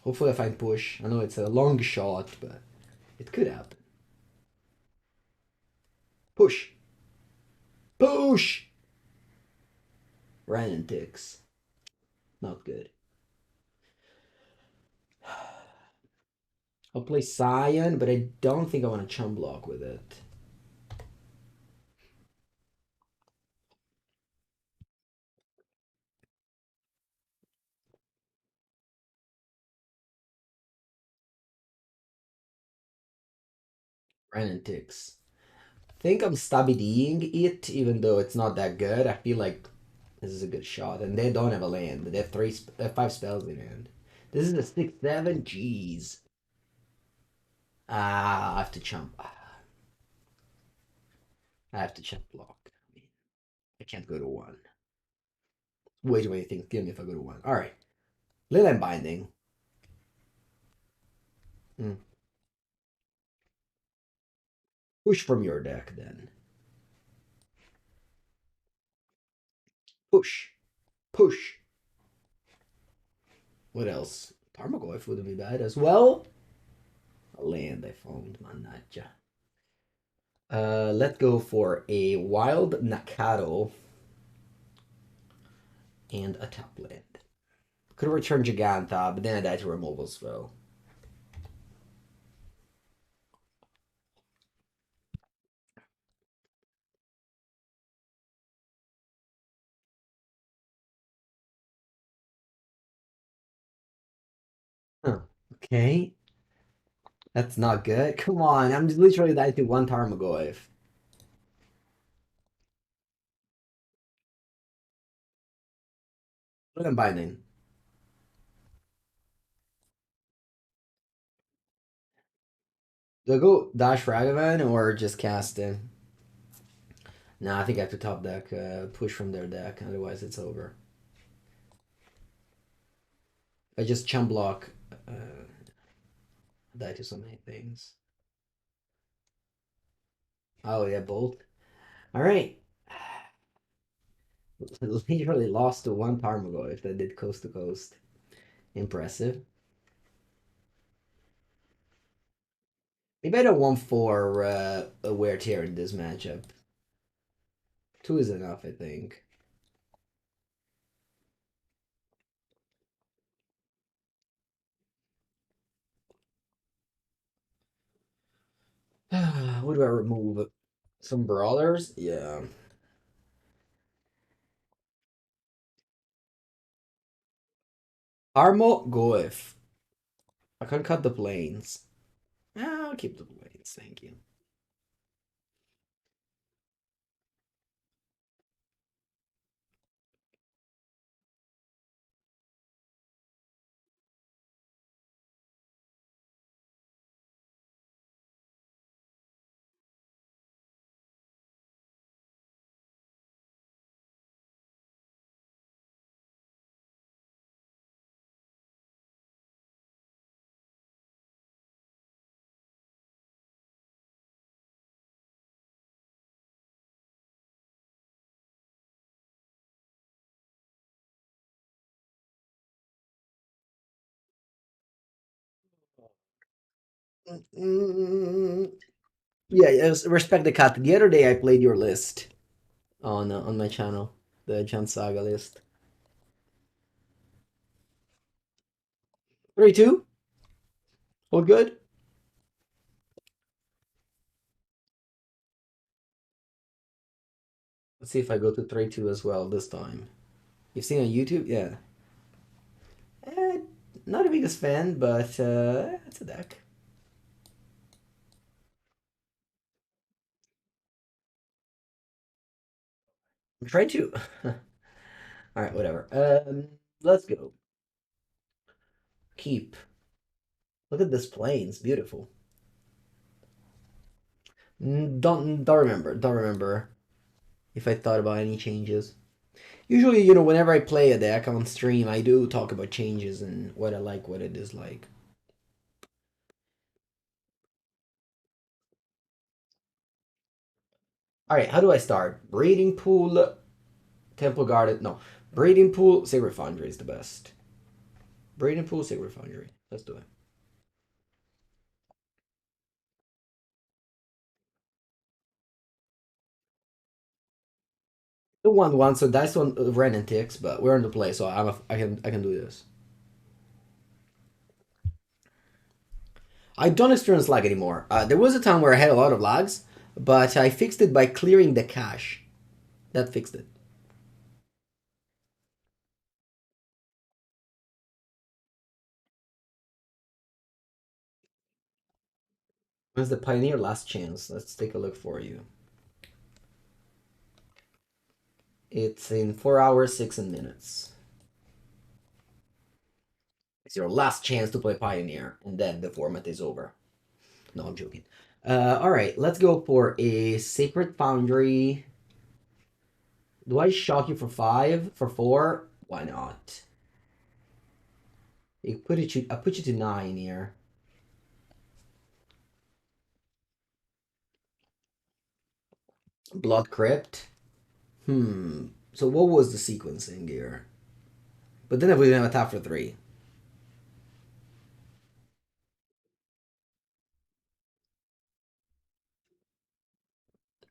Hopefully I find push. I know it's a long shot, but it could happen. Push. Push! Random ticks. Not good. I'll play Scion, but I don't think I want to chum block with it. Random ticks. Think I'm stabby it, even though it's not that good. I feel like this is a good shot, and they don't have a land. They have 5 spells in hand. This is a 6/7. Jeez. I have to chump. I have to chump block. I mean, I can't go to 1. Way too many things kill me if I go to 1. All right. Leyline Binding. Hmm. Push from your deck then. Push. Push. What else? Tarmogoyf wouldn't be bad as well. land I found, mannaggia. Let's go for a Wild Nacatl and a tap land. Could have returned Jegantha, but then I died to removal spell. Huh. Okay. That's not good. Come on, I'm just literally died to one Tarmogoyf. Leyline Binding. Do I go dash Ragavan or just cast it? Nah, I think I have to top deck, push from their deck, otherwise it's over. I just chump block, die to so many things. Oh yeah, bolt. All right. Literally lost to one Tarmogoyf that did coast to coast. Impressive. Maybe I don't want four a wear tear in this matchup. Two is enough, I think. What do I remove? Some brawlers? Yeah. Armo Goif. I can cut the planes. I'll keep the planes, thank you. Mm, yeah, yes, respect the cut. The other day I played your list on my channel, the Jan Saga list. 3-2? All good? Let's see if I go to 3-2 as well this time. You've seen on YouTube? Yeah. Eh, not the biggest fan, but it's a deck. I'm trying to. All right, whatever. Let's go. Keep. Look at this plane. It's beautiful. Don't remember. Don't remember if I thought about any changes. Usually, whenever I play a deck on stream, I do talk about changes and what I like, what I dislike. All right, how do I start? Breeding Pool, Temple Garden. No, Breeding Pool, Sacred Foundry is the best. Breeding Pool, Sacred Foundry. Let's do it. The 1-1, so dice one ran and ticks, but we're in the play, so I can do this. I don't experience lag anymore. There was a time where I had a lot of lags, but I fixed it by clearing the cache. That fixed it. When's the Pioneer last chance? Let's take a look for you. It's in 4 hours, 6 minutes. It's your last chance to play Pioneer, and then the format is over. No, I'm joking. All right, let's go for a Sacred Foundry. Do I shock you for 5? For 4? Why not? I put you to 9 here. Blood Crypt. So what was the sequencing here? But then if we didn't have a tap for 3.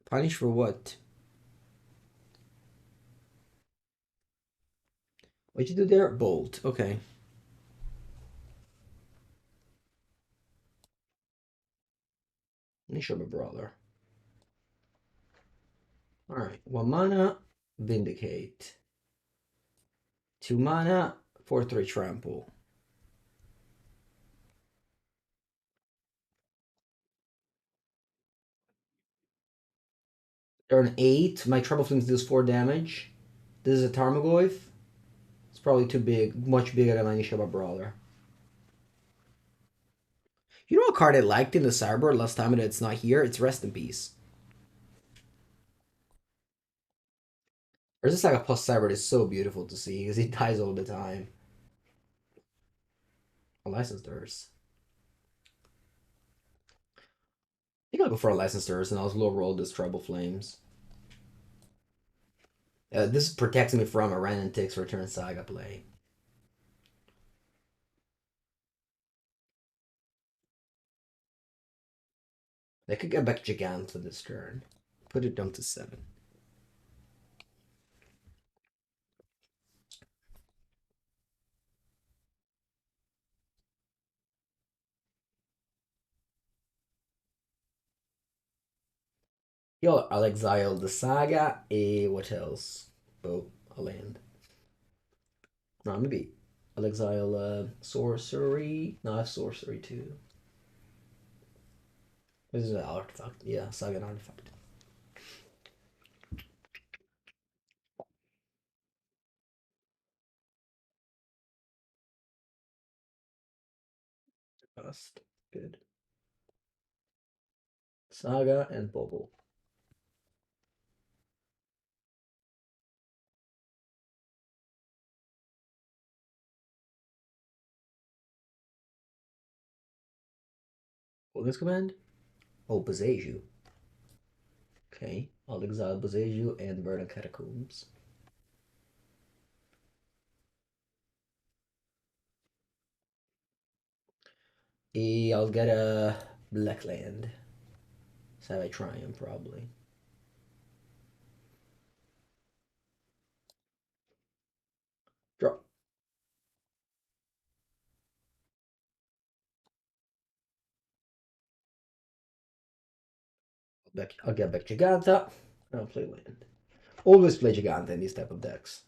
Punish for what? What'd you do there? Bolt. Okay. Nishoba Brawler. Alright. 1 mana, Vindicate. 2 mana, 4/3 Trample. Turn 8. My Trouble Flames deals 4 damage. This is a Tarmogoyf. It's probably too big. Much bigger than my Nishoba Brawler. You know a card I liked in the sideboard last time and it's not here? It's Rest in Peace. Urza Saga plus sideboard is so beautiful to see because he dies all the time. A Licensed Urza. I think I'll go for a Licensed Urza and I'll low roll this Trouble Flames. This protects me from a random Ticks Return Saga play. I could get back Jegantha this turn. Put it down to 7. Yo, I'll exile the Saga. What else? Oh, a land. No, maybe I'll exile Sorcery. No, I have Sorcery too. This is an artifact. Yeah, Saga artifact. Just good. Saga and Bubble. What this command? Oh, Boseiju. Okay, I'll exile Boseiju and Burn Catacombs. I'll get a black land. Savai Triome, probably. Draw. I'll get back Jegantha. I'll play land. Always play Jegantha in these type of decks.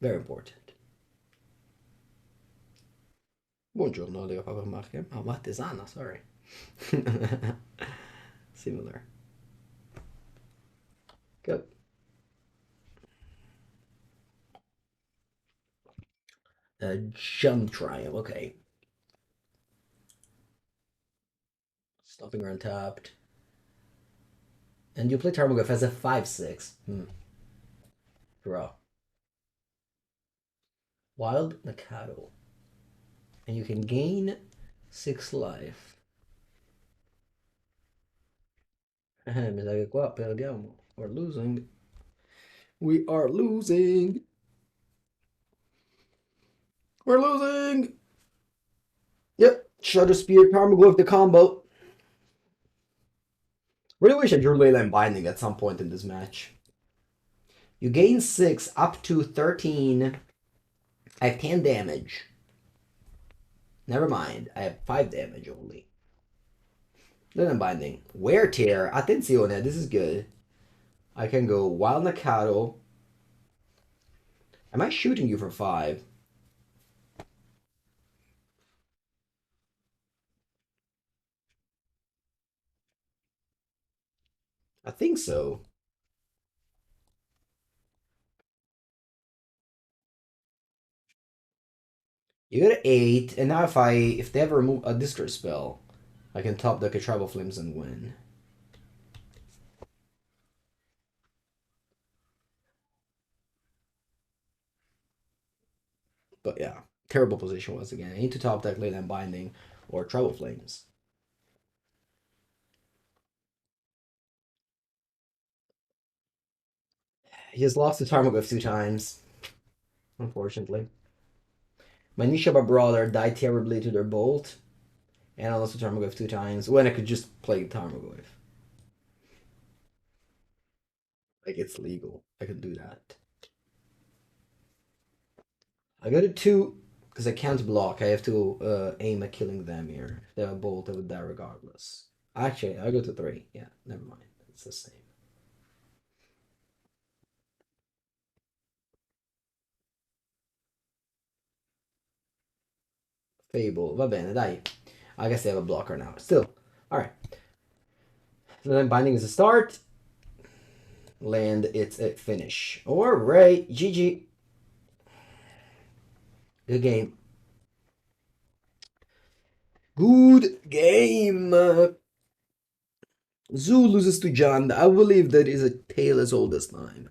Very important. Buongiorno, devo fare marche. Oh, Martesana, sorry. Similar. Good. Jump Triumph, okay. Stopping her untapped. And you play Tarmogoyf as a 5/6. Draw. Wild Nacatl. And you can gain 6 life. Mi sa che qua perdiamo. We're losing. We are losing. We're losing. Yep. Shadow Spear, Tarmogoyf, the combo. Really wish I drew Leyline Binding at some point in this match. You gain 6 up to 13. I have 10 damage. Never mind. I have 5 damage only. Leyline Binding. Wear Tear. Attenzione. This is good. I can go Wild Nacatl. Am I shooting you for 5? I think so. You got an 8, and now if they ever remove a Distress spell, I can top deck a Tribal Flames and win. But yeah, terrible position once again. I need to top deck Leyline Binding or Tribal Flames. He has lost to Tarmogoyf 2 times, unfortunately. My Nishoba Brawler died terribly to their Bolt, and I lost to Tarmogoyf 2 times when I could just play Tarmogoyf. Like it's legal. I can do that. I got a 2 because I can't block. I have to aim at killing them here. If they have a bolt, I would die regardless. Actually, I go to 3. Yeah, never mind. It's the same. Fable. Va bene, dai. I guess they have a blocker now. Still. Alright. So then binding is a start. Land, it's a finish. Alright. GG. Good game. Good game. Zoo loses to John. I believe that is a tale as old as time.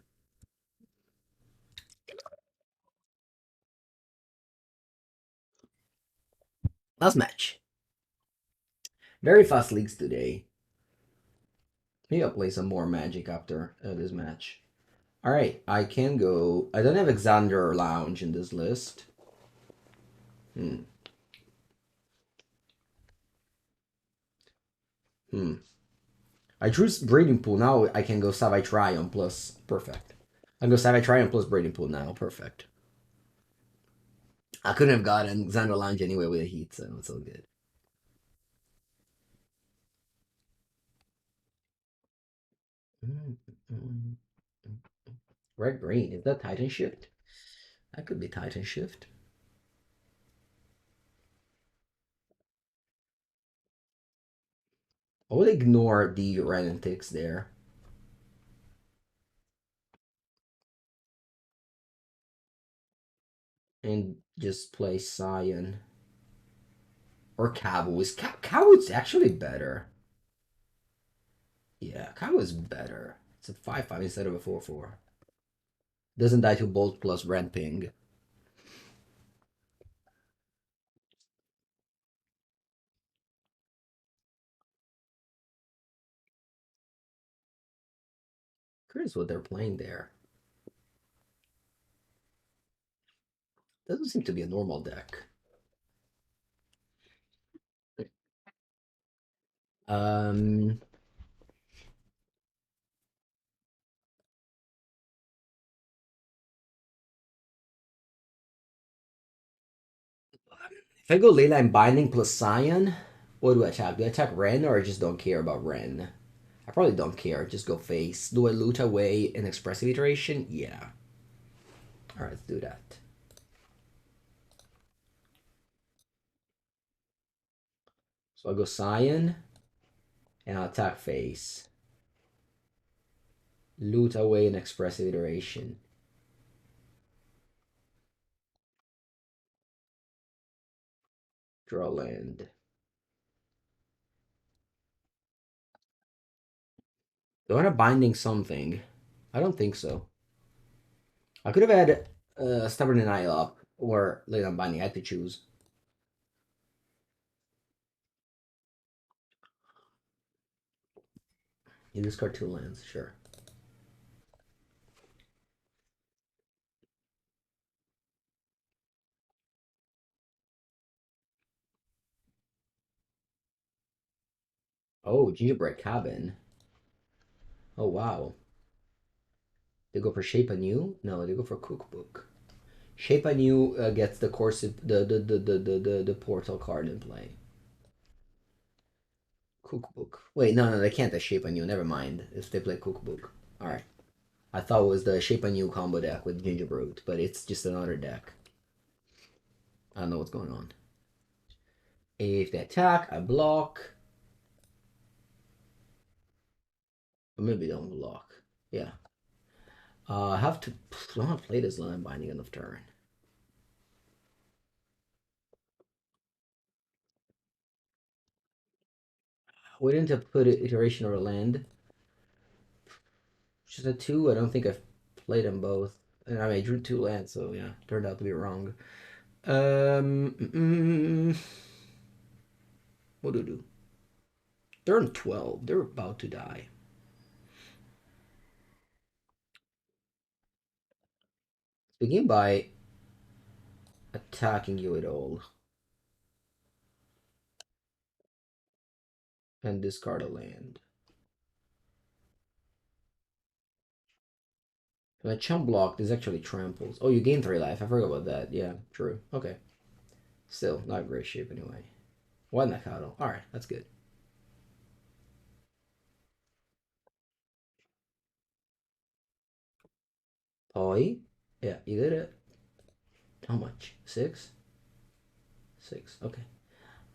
Last match. Very fast leagues today. Maybe I'll play some more Magic after this match. Alright, I can go... I don't have Xander or Lounge in this list. Hmm. I drew Breeding Pool. Now I can go Savai Triome plus... Perfect. I can go Savai Triome plus Breeding Pool now. Perfect. I couldn't have gotten Xander Lounge anyway with a Heat, so it's all good. Red green. Is that Titan Shift? That could be Titan Shift. I would ignore the red and ticks there. And just play Scion. Or Kavu. Kavu's actually better. Yeah, Kavu is better. It's a 5/5 instead of a 4/4. Doesn't die to Bolt plus Ramping. Curious what they're playing there. Doesn't seem to be a normal deck. Um, if I go Leyline Binding plus Scion, what do I attack? Do I attack Ren or I just don't care about Ren? I probably don't care. Just go face. Do I loot away an Expressive Iteration? Yeah. Alright, let's do that. So I'll go Scion and I'll attack face. Loot away an Expressive Iteration. Draw land. Do I want to binding something? I don't think so. I could have had Stubborn Denial up or Late on Binding. I had to choose. You discard 2 lands, sure. Oh, Gingerbread Cabin. Oh, wow. They go for Shape Anew? No, they go for Cookbook. Shape Anew gets the the portal card in play. Cookbook. Wait, no, they can't have Shape Anew. Never mind. If they play Cookbook. Alright. I thought it was the Shape Anew combo deck with Gingerbread, but it's just another deck. I don't know what's going on. If they attack, I block. Or maybe don't block. Yeah. I have to. I don't have to play this Line Binding enough turn. We didn't have put it iteration or land. Just a 2. I don't think I've played them both. And I mean, I drew 2 lands, so yeah, turned out to be wrong. What do I do? Turn 12. They're about to die. Let's begin by attacking you at all. And discard a land. chump block is actually tramples. Oh, you gain 3 life. I forgot about that. Yeah, true. Okay. Still, not great shape anyway. Wild Nacatl. Alright, that's good. Toy? Yeah, you did it. How much? 6? 6. Okay.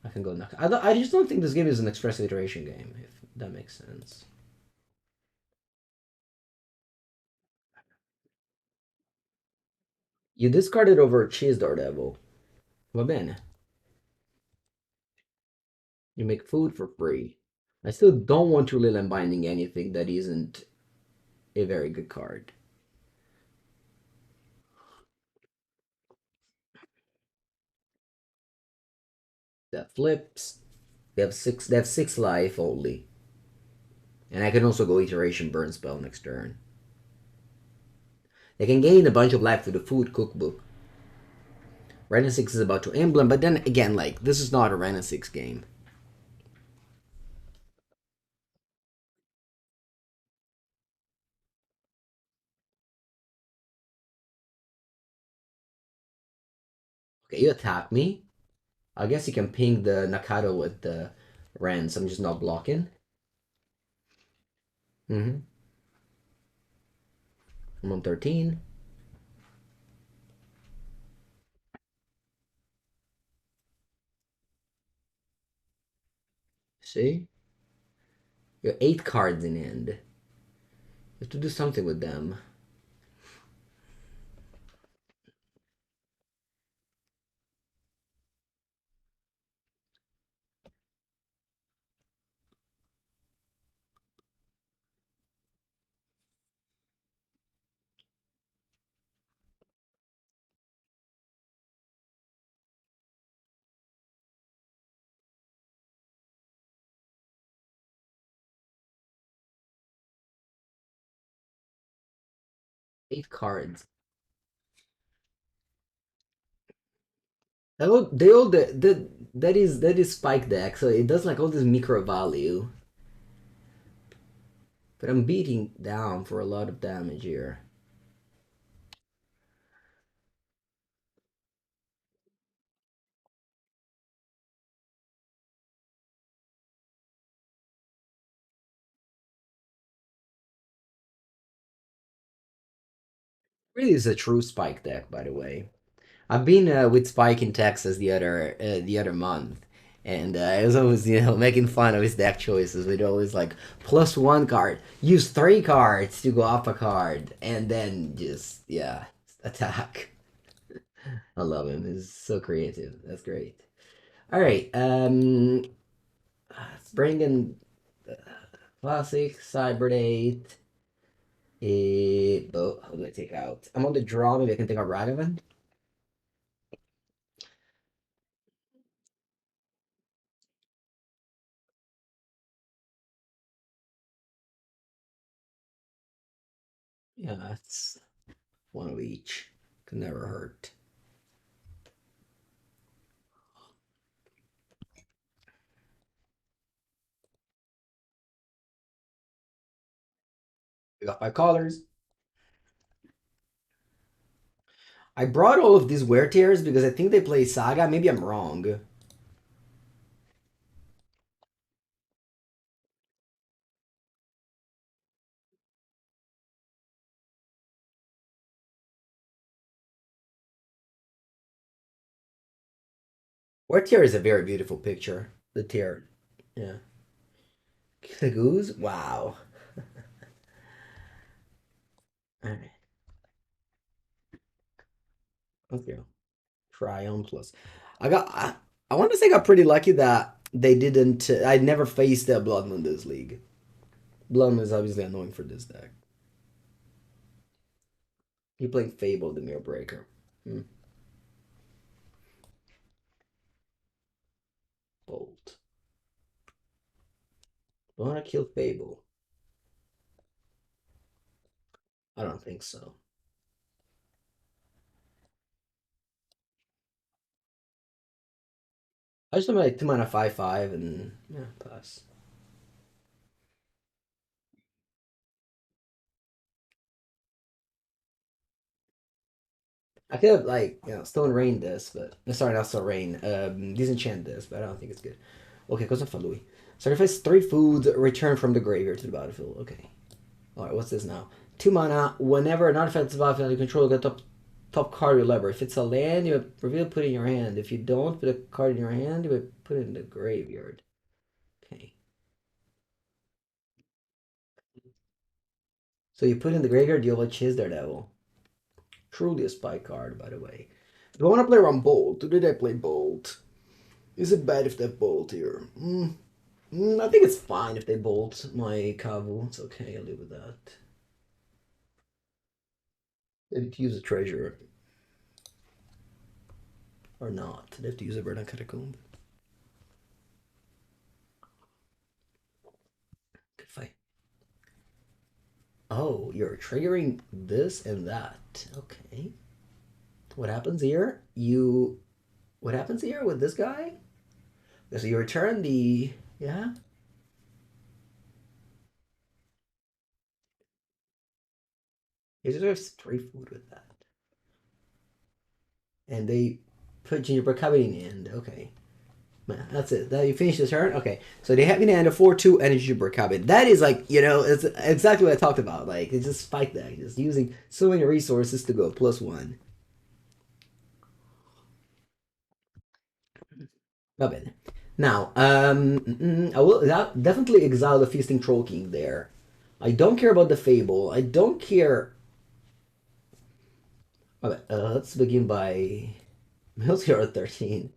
I can go knock. I just don't think this game is an expressive iteration game, if that makes sense. You discarded over Cheese Daredevil. Va bene. You make food for free. I still don't want to Leyline Binding anything that isn't a very good card. That flips. They have 6 life only. And I can also go iteration burn spell next turn. They can gain a bunch of life through the food cookbook. Ren 6 is about to emblem, but then again, like, this is not a Ren 6 game. Okay, you attack me. I guess you can ping the Nacatl with the Rens. I'm just not blocking. Mm-hmm. I'm on 13. See? You have 8 cards in hand. You have to do something with them. 8 cards. That is spike deck, so it does like all this micro value. But I'm beating down for a lot of damage here. Really is a true spike deck, by the way. I've been with Spike in Texas the other month, and I was always making fun of his deck choices. We'd always like +1 card, use 3 cards to go off a card, and then just attack. I love him. He's so creative. That's great. All right, let's bring in classic Cyberdate. Who do I take out? I'm on the draw. Maybe I can take out Ragavan. Yeah, that's one of each. Can never hurt. We got 5 colors. I brought all of these wear tears because I think they play Saga. Maybe I'm wrong. Wear tear is a very beautiful picture. The tear. Yeah. The goose? Wow. Alright. Okay. Triumph plus. I want to say I got pretty lucky that they didn't. I never faced a Blood Moon this league. Blood Moon is obviously annoying for this deck. He playing Fable, the Mirror Breaker. Hmm. Bolt. Do I want to kill Fable? I don't think so. I just want like 2 mana 5/5 and yeah, pass. I could have like Stone Rain this, but sorry, not Stone Rain. Disenchant this, but I don't think it's good. Okay, goes on Falui. Sacrifice 3 food, return from the graveyard to the battlefield. Okay. Alright, what's this now? 2 mana. Whenever an artifact is battlefield you control, get top card of your library. If it's a land, you would reveal, put it in your hand. If you don't put a card in your hand, you would put it in the graveyard. Okay. So you put in the graveyard, you'll chase Daredevil. Truly a spy card, by the way. Do I want to play around Bolt? Did I play Bolt? Is it bad if they Bolt here? I think it's fine if they Bolt my Kavu. It's okay, I'll live with that. They have to use a treasure. Or not. They have to use a Verdant Catacomb. Good fight. Oh, you're triggering this and that. Okay. What happens here? What happens here with this guy? So you return the... Yeah? You deserve 3 food with that. And they put Gingerbread Cubby in the end. Okay. That's it. That you finish the turn? Okay. So they have in the end a 4/2 and a Gingerbread Cubby. That is like, it's exactly what I talked about. Like, it's just spike deck. Just using so many resources to go +1. Not bad. Now, I will definitely exile the Feasting Troll King there. I don't care about the Fable. I don't care. Okay, let's begin by Miltior at 13.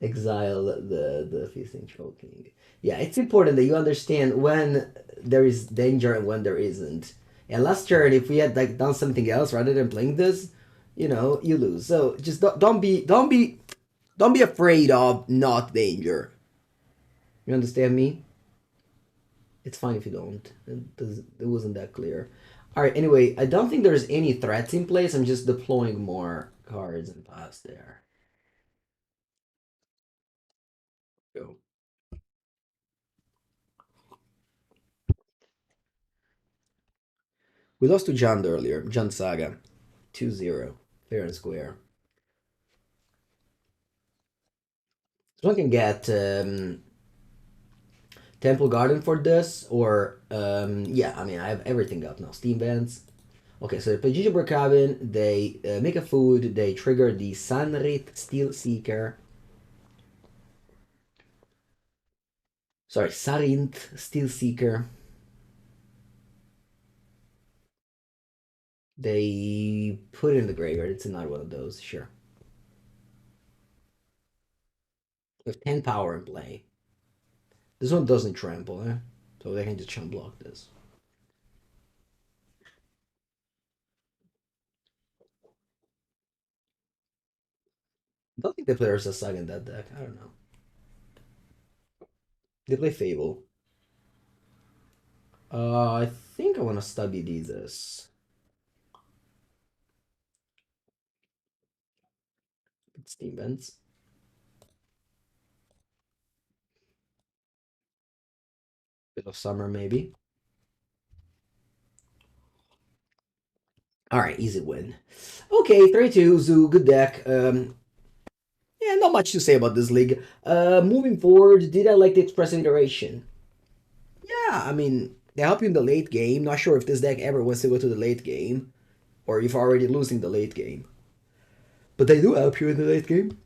Exile the Feasting Troll King. Yeah, it's important that you understand when there is danger and when there isn't. And last turn, if we had like done something else rather than playing this, you lose. So just don't be afraid of not danger. You understand me? It's fine if you don't. It wasn't that clear. All right. Anyway, I don't think there's any threats in place. I'm just deploying more cards and pass there. Go. We lost to Jund earlier. Jund Saga. 2-0. Fair and square. So one can get Temple Garden for this, or yeah, I mean I have everything up now. Steam Vents. Okay, so they play Gingerbread Cabin, they make a food, they trigger the Sanrit Steel Seeker. Sorry, Sarint Steel Seeker. They put it in the graveyard. It's not one of those, sure. With 10 power in play. This one doesn't trample, eh? So they can just chump block this. I don't think they play Ursa Saga in that deck. I don't know. They play Fable. I think I want to stubby this. Steam Vents. Bit of Summer, maybe. All right, easy win. Okay, 3-2, Zoo, good deck. Yeah, not much to say about this league. Moving forward, did I like the Expressive Iteration? Yeah, I mean, they help you in the late game. Not sure if this deck ever wants to go to the late game, or if already losing the late game. But they do help you in the late game.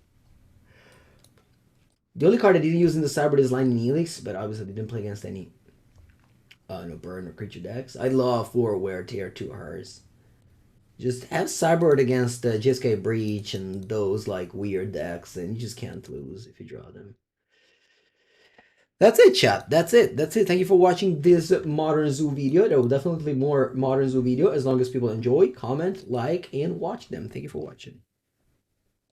The only card I didn't use in the sideboard is Lightning Helix, but obviously I didn't play against any no burn or creature decks. I love 4 Wear Tier 2 Hers. Just have sideboard against GSK Breach and those like weird decks, and you just can't lose if you draw them. That's it, chat. That's it. Thank you for watching this Modern Zoo video. There will definitely be more Modern Zoo video as long as people enjoy, comment, like, and watch them. Thank you for watching.